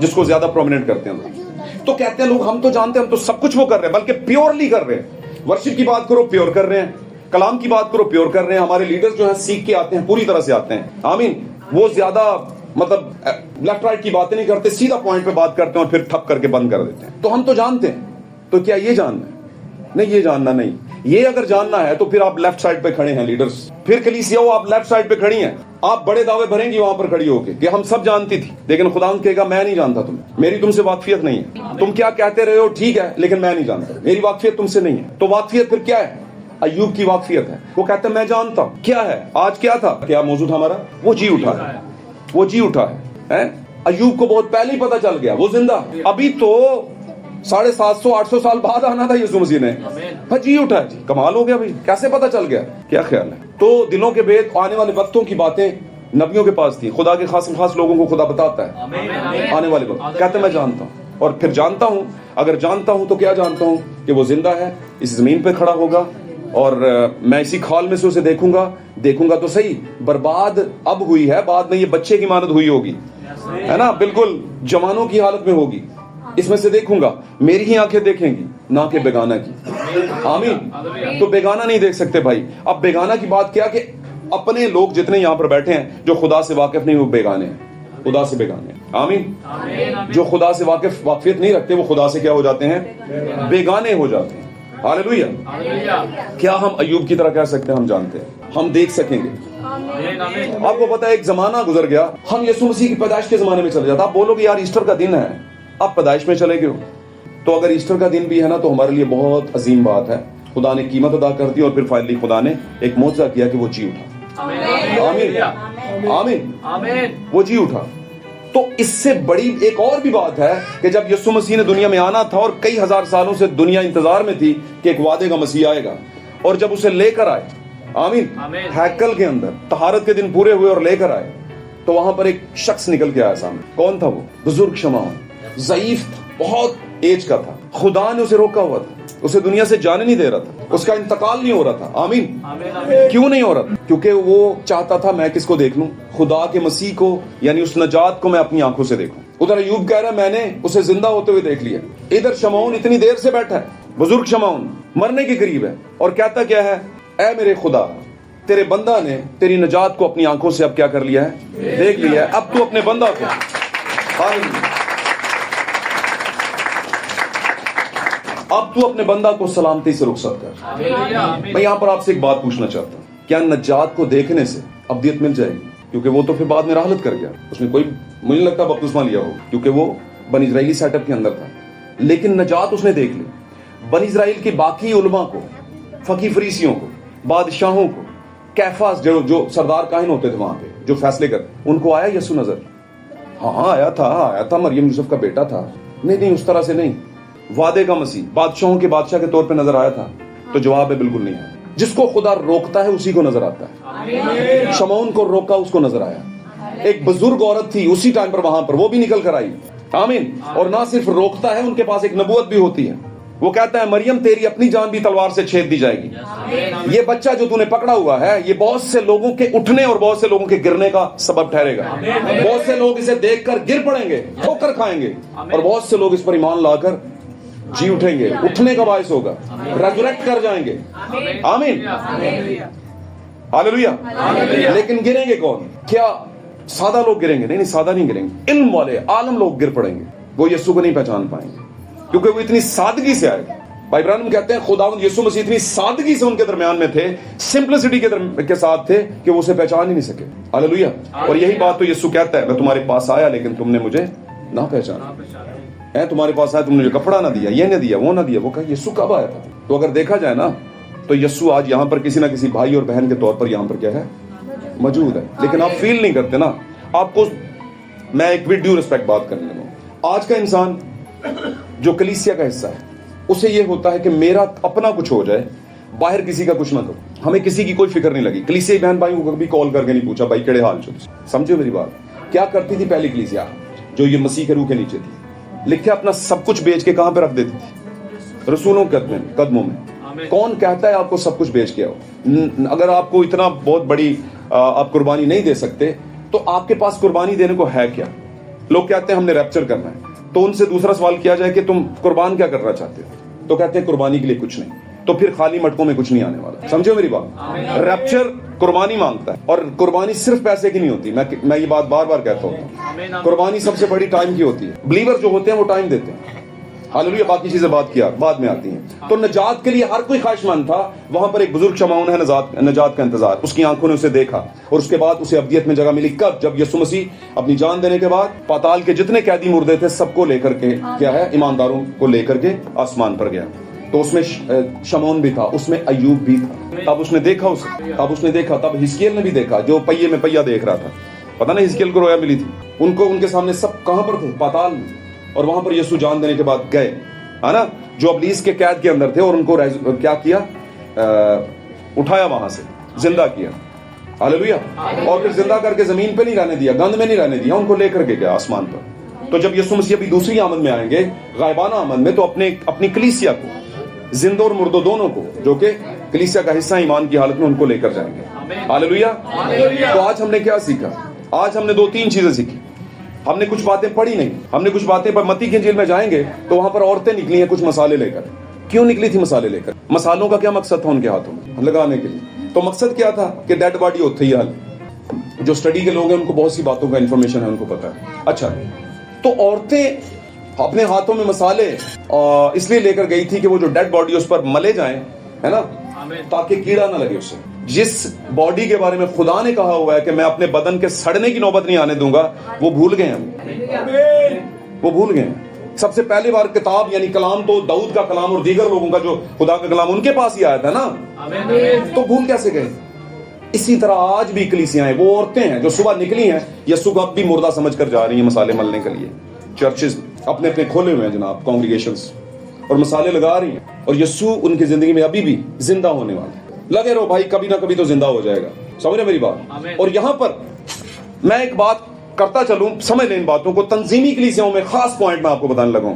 जिसको ज्यादा प्रोमिनेंट करते हैं। तो कहते हैं लोग हम तो जानते हैं, हम तो सब कुछ वो कर रहे हैं, बल्कि प्योरली कर रहे हैं। वर्शिप की बात करो, प्योर कर रहे हैं, कलाम की बात करो, प्योर कर रहे हैं। हमारे लीडर्स जो हैं सीख के आते हैं, पूरी तरह से आते हैं, आमीन। वो ज्यादा मतलब लेफ्ट राइट की बातें नहीं करते, सीधा पॉइंट पे बात करते हैं और फिर ठप करके बंद कर देते हैं। तो हम तो जानते हैं, तो क्या ये जानना है? नहीं, ये जानना नहीं। ये अगर जानना है तो फिर आप लेफ्ट साइड पे खड़े हैं लीडर्स, फिर कलीसिया आप लेफ्ट साइड पे खड़ी हैं, आप बड़े दावे भरेंगी वहां पर खड़ी होके कि हम सब जानती थी, लेकिन खुदावंद कहेगा मैं नहीं जानता तुम्हें, मेरी तुमसे वाकफियत नहीं है, तुम क्या कहते रहे हो ठीक है, लेकिन मैं नहीं जानता, मेरी वाकफियत तुमसे नहीं है। तो वाकफियत फिर क्या है? अय्यूब की वाकफियत है, वो कहता है मैं जानता हूं क्या है, आज क्या था, क्या मौजूद हमारा, वो जी उठा है, वो जी उठा है। अय्यूब को बहुत पहले ही पता चल गया वो जिंदा, अभी तो 750-800 साल बाद आना था यीशु मसीह ने, हाँ जी उठा है जी, कमाल हो गया भाई, कैसे पता चल गया, क्या ख्याल है? तो दिलों के भेद, आने वाले वक्तों की बातें नबियों के पास थी, खुदा के खास लोगों को खुदा बताता है आने वाले वक्त, कहते मैं जानता हूँ, और फिर जानता हूँ, अगर जानता हूँ तो क्या जानता हूँ कि वो जिंदा है, इस जमीन पे खड़ा होगा, और मैं इसी खाल में से उसे देखूंगा तो सही, बर्बाद अब हुई है, बाद में ये बच्चे की मानद हुई होगी, है ना, बिल्कुल जवानों की हालत में होगी, इसमें से देखूंगा, मेरी ही आंखें देखेंगी, ना कि बेगाना की, आमीन। तो बेगाना नहीं देख सकते भाई। अब बेगाना की बात क्या कि अपने लोग जितने यहाँ पर बैठे हैं जो खुदा से वाकिफ नहीं, वो बेगाने हैं, खुदा से बेगाने, आमीन। जो खुदा से वाकिफियत नहीं रखते वो खुदा से क्या हो जाते हैं? बेगाने हो जाते हैं। हालेलुया। क्या हम अय्यूब की तरह कह सकते हैं हम जानते हैं, हम देख सकेंगे? आपको पता है एक जमाना गुजर गया, हम यीशु मसीह की पैदाइश के जमाने में चले जाते। आप बोलोगे यार ईस्टर का दिन है, आप पैदाइश में चले गए हो, तो अगर ईस्टर का दिन भी है ना तो हमारे लिए बहुत अजीम बात है। खुदा ने कीमत अदा कर दी और फिर फाइनली खुदा ने एक मौजज़ा किया कि वो जी उठा, आमीन, आमीन, आमीन, वो जी उठा। तो इससे बड़ी एक और भी बात है कि जब यीशु मसीह ने दुनिया में आना था और कई हजार सालों से दुनिया इंतजार में थी कि एक वादे का मसीह आएगा, और जब उसे लेकर आए, आमीन, हैकल के अंदर तहारत के दिन पूरे हुए और लेकर आए, तो वहां पर एक शख्स निकल के आया सामने। कौन था वो? बुजुर्ग शमौन, ज़ईफ था, बहुत एज का था, खुदा ने उसे रोका हुआ था, उसे दुनिया से जाने नहीं दे रहा था, उसका इंतकाल नहीं हो रहा था, आमीन। क्यों नहीं हो रहा था? क्योंकि वो चाहता था मैं किसको देख लूं? खुदा के मसीह को, यानी उस नजात को मैं अपनी आंखों से देखूं। उधर अय्यूब कह रहा है मैंने उसे जिंदा होते हुए देख लिया, इधर शमौन इतनी देर से बैठा है, बुजुर्ग शमौन मरने के करीब है, और कहता क्या है? ऐ मेरे खुदा, तेरे बंदा ने तेरी नजात को अपनी आंखों से अब क्या कर लिया है? देख लिया है, अब तू अपने बंदा को, अब तू अपने बंदा को सलामती से रुखसत कर। मैं यहाँ पर आपसे एक बात पूछना चाहता हूँ, क्या नजात को देखने से अब्दियत मिल जाएगी? क्योंकि वो तो फिर बाद में राहलत कर गया, उसने कोई मुझे लगता बपतिस्मा लिया हो, क्योंकि वो बनी इजराइली सेटअप के अंदर था, लेकिन नजात उसने देख ली। बनी इजराइल की बाकी उलमा को, फकी फरीसियों को, बादशाहों को, कैफास जो सरदार काहिन होते थे वहां पे जो फैसले कर, उनको आया यीशु नजर? हाँ आया था, मरियम यूसुफ का बेटा था। नहीं, उस तरह से नहीं, वादे का मसीह, बादशाहों के बादशाह के तौर पे नजर आया था? तो जवाब है बिल्कुल नहीं आया। जिसको खुदा रोकता है उसी को नजर आता है। शमौन को रोका, उसको नजर आया। एक बुजुर्ग औरत थी उसी टाइम पर वहां पर, वो भी निकल कर आई, आमीन। और ना सिर्फ रोकता है, उनके पास एक नबूवत भी होती है। वो कहता है मरियम तेरी अपनी जान भी तलवार से छेद दी जाएगी। ये बच्चा जो तूने पकड़ा हुआ है, ये बहुत से लोगों के उठने और बहुत से लोगों के गिरने का सबब ठहरेगा। बहुत से लोग इसे देखकर गिर पड़ेंगे, ठोकर खाएंगे, और बहुत से लोग इस पर ईमान लाकर जी उठेंगे, उठने का बायस होगा, रेजरेक्ट कर जाएंगे, आमीन, हालेलुया। लेकिन गिरेंगे कौन? क्या सादा लोग गिरेंगे? नहीं, सादा नहीं गिरेंगे, इल्म वाले आलम लोग गिर पड़ेंगे। वो यीशु को नहीं पहचान पाएंगे क्योंकि वो इतनी सादगी से आए। भाई इब्राहिम कहते हैं खुदावंद यीशु मसीह इतनी सादगी से उनके दरमियान में थे, सिंपलिसिटी के साथ थे कि वो उसे पहचान ही नहीं सके। हालेलुया। और यही बात तो यीशु कहता है, मैं तुम्हारे पास आया लेकिन तुमने मुझे ना पहचाना। है तुम्हारे पास आया, तुमने मुझे कपड़ा ना दिया, ये ना दिया, वो ना दिया। वो कहा यीशु कब आया था? तो अगर देखा जाए ना तो यीशु आज यहाँ पर किसी ना किसी भाई और बहन के तौर पर यहाँ पर क्या है, मौजूद है, लेकिन आप फील नहीं करते ना। आपको मैं एक विद ड्यू रिस्पेक्ट बात करने लगा, आज का इंसान जो कलीसिया का हिस्सा है उसे ये होता है कि मेरा अपना कुछ हो जाए, बाहर किसी का कुछ ना करो, हमें किसी की कोई फिक्र नहीं लगी। कलीसिया बहन भाई को कभी कॉल करके नहीं पूछा भाई केड़े हाल चल। समझो मेरी बात, क्या करती थी पहली कलीसिया जो ये मसीह के रूह के नीचे थी? लिखे अपना सब कुछ बेच के कहां पे रख देती थी? रसूलों के कदमों में। कौन कहता है आपको सब कुछ बेच के आओ? अगर आपको इतना बहुत बड़ी आप कुर्बानी नहीं दे सकते तो आपके पास कुर्बानी देने को है क्या? लोग कहते हैं हमने रैप्चर करना है, तो उनसे दूसरा सवाल किया जाए कि तुम कुर्बान क्या करना चाहते हो, तो कहते हैं कुर्बानी के लिए कुछ नहीं। तो फिर खाली मटकों में कुछ नहीं आने वाला। समझो मेरी बात, रैप्चर कुर्बानी मांगता है, और कुर्बानी सिर्फ पैसे की नहीं होती। मैं ये बात बार बार कहता हूँ, कुर्बानी सबसे बड़ी टाइम की होती है। बिलीवर जो होते हैं वो टाइम देते हैं, हालेलुया। बाकी चीजें बाद में आती हैं। तो नजात के लिए हर कोई ख्वाहिशमंद था। वहां पर एक बुजुर्ग शमाउन है, नजात का इंतजार। उसकी आंखों ने उसे देखा और उसके बाद उसे अब्दियत में जगह मिली। कब? जब यीशु मसीह अपनी जान देने के बाद पाताल के जितने कैदी मुर्दे थे सबको लेकर के क्या है, ईमानदारों को लेकर के आसमान पर गया। तो उसमें शमौन भी था, उसमें अय्यूब भी था। तब उसने देखा उसे, तब हिजकिय्याह ने भी देखा, जो पहिए में पहिया देख रहा था। पता नहीं हिजकिय्याह को रोया मिली थी। उनको उनके सामने सब कहां पर थे? पाताल में। और वहां पर यीशु जान देने के बाद गए, है ना, जो इब्लीस के कैद के अंदर थे, और उनको क्या किया? उठाया, वहां से जिंदा किया। हालेलुया। और फिर जिंदा करके जमीन पे नहीं रहने दिया, गंद में नहीं रहने दिया, उनको लेकर के गया आसमान पर। तो जब यीशु मसीह अभी दूसरी आमद में आएंगे, गायबाना आमद में, तो अपनी कलीसिया को, जिंदो और मुर्दो दोनों को, जो कि कलीसिया का हिस्सा ईमान की हालत में, उनको लेकर जाएंगे। हालेलुया। तो आज हमने क्या सीखा? आज हमने 2-3 चीजें सीखी। हमने कुछ बातें पढ़ी नहीं, हमने कुछ बातें पर मत्ती की इंजील में जाएंगे तो वहां पर औरतें निकली हैं कुछ मसाले लेकर। क्यों निकली थी मसाले लेकर? मसालों का क्या मकसद था उनके हाथों में लगाने के लिए? तो मकसद क्या था कि डेड बॉडी होती है। हाल जो स्टडी के लोग हैं उनको बहुत सी बातों का इंफॉर्मेशन है, उनको पता है। अच्छा, तो औरतें अपने हाथों में मसाले इसलिए लेकर गई थी कि वो जो डेड बॉडी उस पर मले जाएं, है ना, ताकि कीड़ा ना लगे उससे। जिस बॉडी के बारे में खुदा ने कहा हुआ है कि मैं अपने बदन के सड़ने की नौबत नहीं आने दूंगा, वो भूल गए हम, वो भूल गए। सबसे पहली बार किताब यानी कलाम तो दाऊद का कलाम और दीगर लोगों का जो खुदा का कलाम उनके पास ही आया था ना, तो भूल कैसे गए? इसी तरह आज भी कलीसियाएं, वो औरतें हैं जो सुबह निकली हैं, यीशु को अब भी मुर्दा समझकर जा रही हैं मसाले मलने के लिए। चर्चेस अपने अपने खोले हुए हैं जनाब, कांग्रीगेशंस, और मसाले लगा रही हैं, और यीशु उनकी जिंदगी में अभी भी जिंदा होने वाला है। लगे रहो भाई, कभी ना कभी तो जिंदा हो जाएगा। समझ रहे मेरी बात? और यहां पर मैं एक बात करता चलूं, समझ लें इन बातों को। तंजीमी कलीसियाओं में खास पॉइंट मैं आपको बताने लगा हूं।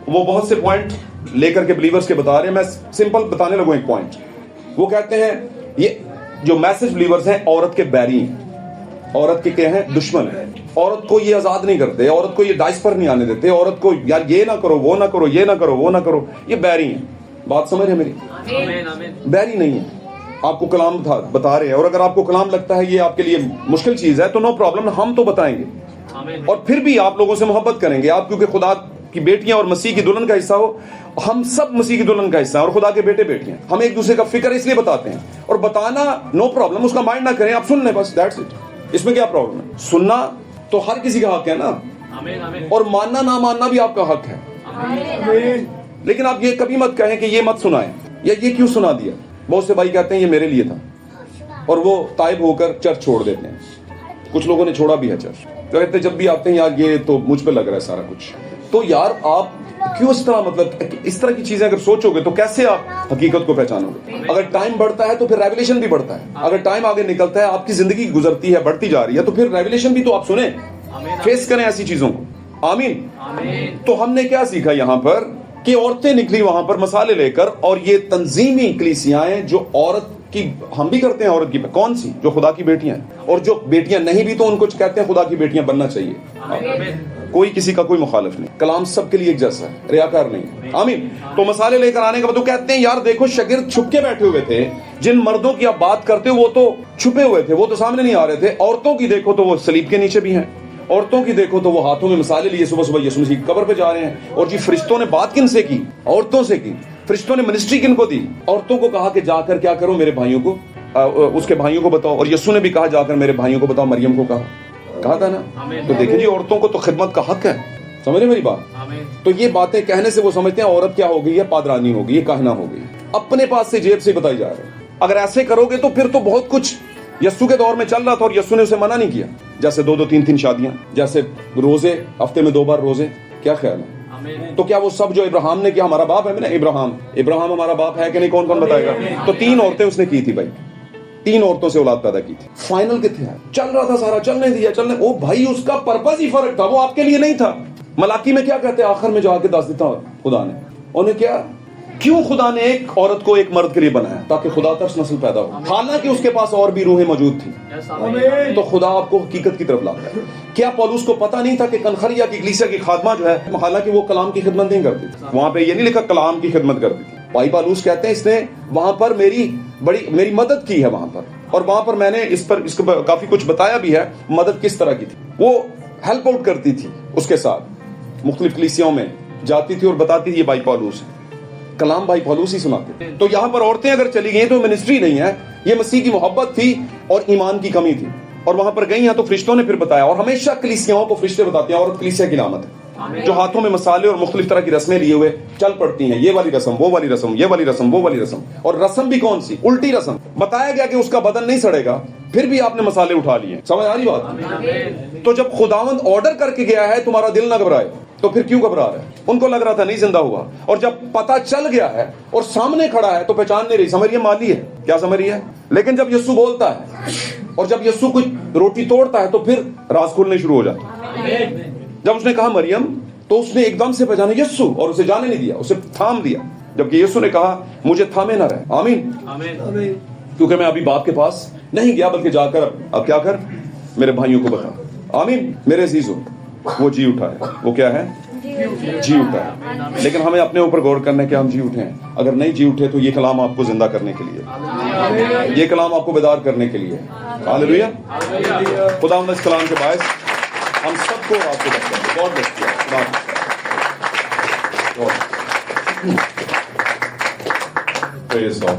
वो बहुत से पॉइंट लेकर के बिलीवर्स के बता रहे हैं, मैं सिंपल बताने लगूं एक पॉइंट। वो कहते हैं ये जो मैसेज बिलीवर्स हैं औरत के बैरी हैं, औरत के क्या हैं? दुश्मन है। औरत को ये आजाद नहीं करते, औरत को ये डाइस पर नहीं आने देते, औरत को यार ये ना करो, वो ना करो, ये ना करो, वो ना करो, ये बैरी हैं। बात समझ रहे मेरी? बैरी नहीं है, आपको कलाम बता रहे हैं। और अगर आपको कलाम लगता है ये आपके लिए मुश्किल चीज है तो नो प्रॉब्लम, हम तो बताएंगे। और फिर भी आप लोगों से मोहब्बत करेंगे, आप क्योंकि खुदा की बेटियां और मसीह की दुल्हन का हिस्सा हो। हम सब मसीह की दुल्हन का हिस्सा है और खुदा के बेटे बेटियां। हम एक दूसरे का फिक्र इसलिए बताते हैं, और बताना नो प्रॉब्लम, उसका माइंड ना करें, आप सुन लें बस, दैट्स इट। इसमें क्या प्रॉब्लम है? सुनना तो हर किसी का हक है ना, और मानना ना मानना भी आपका हक है। लेकिन आप ये कभी मत कहें कि ये मत सुनाएं या ये क्यों सुना दिया। बहुत से भाई कहते हैं ये मेरे लिए था, और वो ताइब होकर चर्च छोड़ देते हैं। कुछ लोगों ने छोड़ा भी है चर्च, तो कहते जब भी आते हैं यार ये तो मुझ पे लग रहा है सारा कुछ। तो यार आप क्यों इस तरह, मतलब इस तरह की चीजें अगर सोचोगे तो कैसे आप हकीकत को पहचानोगे? अगर टाइम बढ़ता है तो फिर रेवलेशन भी बढ़ता है। अगर टाइम आगे निकलता है, आपकी जिंदगी गुजरती है, बढ़ती जा रही है, तो फिर रेवलेशन भी तो आप सुने, फेस करें ऐसी चीजों को। आमीन। तो हमने क्या सीखा यहाँ पर कि औरतें निकली वहां पर मसाले लेकर, और ये तंजीमी कलीसियाएं जो औरत की, हम भी करते हैं औरत की, कौन सी? जो खुदा की बेटियां हैं, और जो बेटियां नहीं भी तो उनको कहते हैं खुदा की बेटियां बनना चाहिए। कोई किसी का कोई मुखालिफ नहीं, कलाम सबके लिए एक जैसा है, रियाकार नहीं। आमीन। तो मसाले लेकर आने के बाद वो कहते हैं यार देखो शागिर्द छुप के बैठे हुए थे, जिन मर्दों की आप बात करते हो वो तो छुपे हुए थे, वो तो सामने नहीं आ रहे थे। औरतों की देखो तो वो सलीब के नीचे भी हैं, औरतों की देखो तो वो हाथों में मसाले लिए सुबह सुबह यीशु मसीह की कब्र पे जा रहे हैं। और जी फरिश्तों ने बात किन से की? औरतों से की। फरिश्तों ने मिनिस्ट्री किन को दी? औरतों को कहा कि जाकर क्या करो, मेरे भाइयों को, उसके भाइयों को बताओ। और यीशु ने भी कहा जाकर मेरे भाइयों को बताओ, मरियम को कहा था ना। तो देखिए जी, औरतों को तो खिदमत का हक है, समझ रहे मेरी बात? तो ये बातें कहने से वो समझते हैं औरत क्या हो गई है, पादरानी हो गई है, कहना हो गई, अपने पास से जेब से बताई जा रही है। अगर ऐसे करोगे तो फिर तो बहुत कुछ यस्सु के दौर में चल रहा था और यस्सु ने उसे मना नहीं किया, जैसे 2-2 3-3 शादियां, जैसे रोजे, हफ्ते में 2 बार रोजे, क्या ख्याल है? तो क्या वो सब जो इब्राहिम ने किया, हमारा बाप है ना इब्राहिम हमारा बाप है कि नहीं, कौन कौन बताएगा? तो 3 औरतें उसने की थी भाई, 3 औरतों से औलाद पैदा की थी। फाइनल कितने है, चल रहा था सारा, चलने दिया, चलने, ओ भाई उसका पर्पस ही फर्क था, वो आपके लिए नहीं था। मलाकी में क्या कहते हैं आखिर में जाके दस देता खुदा ने, उन्हें क्या, क्यों खुदा ने एक औरत को एक मर्द के लिए बनाया? ताकि खुदा तरस नस्ल पैदा हो। हालांकि उसके पास और भी रूहें मौजूद थी, तो खुदा आपको हकीकत की तरफ लाता है। क्या पौलुस को पता नहीं था कि कनखरिया की कलीसिया की खादमा जो है, हालांकि वो कलाम की खिदमत नहीं करती थी, वहां पे ये नहीं लिखा कलाम की खिदमत करती थी। भाई पौलुस कहते हैं इसने वहां पर मेरी मदद की है वहां पर, और वहां पर मैंने इसको काफी कुछ बताया भी है, मदद किस तरह की थी। वो हेल्प आउट करती थी, उसके साथ मुख्तलिफ कलीसियाओं में जाती थी और बताती थी ये भाई पौलुस है, कलाम भाई पौलुस ही सुनाते। तो यहाँ पर औरतें अगर चली गई तो मिनिस्ट्री नहीं है, ये मसीह की मोहब्बत थी और ईमान की कमी थी, और वहां पर गई हैं तो फरिश्तों ने फिर बताया। और हमेशा कलीसियाओं को फरिश्ते बताते हैं औरत कलीसिया की नामत है, जो हाथों में मसाले और मुख्तलिफ तरह की रस्में लिए हुए चल पड़ती हैं, ये वाली रस्म, वो वाली रस्म, ये वाली रस्म, वो वाली रस्म, और रस्म भी कौन सी, उल्टी रस्म। बताया गया कि उसका बदन नहीं सड़ेगा, फिर भी आपने मसाले उठा लिए। समझ आ रही बात? तो जब खुदावंद ऑर्डर करके गया है तुम्हारा दिल ना घबराए, तो फिर क्यों घबरा रहा है? उनको लग रहा था नहीं जिंदा हुआ, और जब पता चल गया है और सामने खड़ा है तो पहचान नहीं रही। समझ रही है, माली है, क्या समझ रही है? लेकिन जब यस्सु बोलता है और जब यस्सु कुछ रोटी तोड़ता है तो फिर राज खुलने शुरू हो जाता है। जब उसने कहा मरियम, तो उसने एकदम से पहचाना यस्सु, और उसे जाने नहीं दिया, उसे थाम दिया, जबकि यस्सु ने कहा मुझे थामे ना रहे। आमीन, क्योंकि मैं अभी बाप के पास नहीं गया, बल्कि जाकर अब क्या कर, मेरे भाइयों को बता। आमीन। मेरे अजीजों, वो जी उठा है, वो क्या है, जी उठा है। लेकिन हमें अपने ऊपर गौर करना है कि हम जी उठे हैं। अगर नहीं जी उठे तो ये कलाम आपको जिंदा करने के लिए, ये कलाम आपको बेदार करने के लिए। हालेलुया। खुदावंद इस कलाम के बायस हम सबको आपको बख्शे। God bless you. Praise God.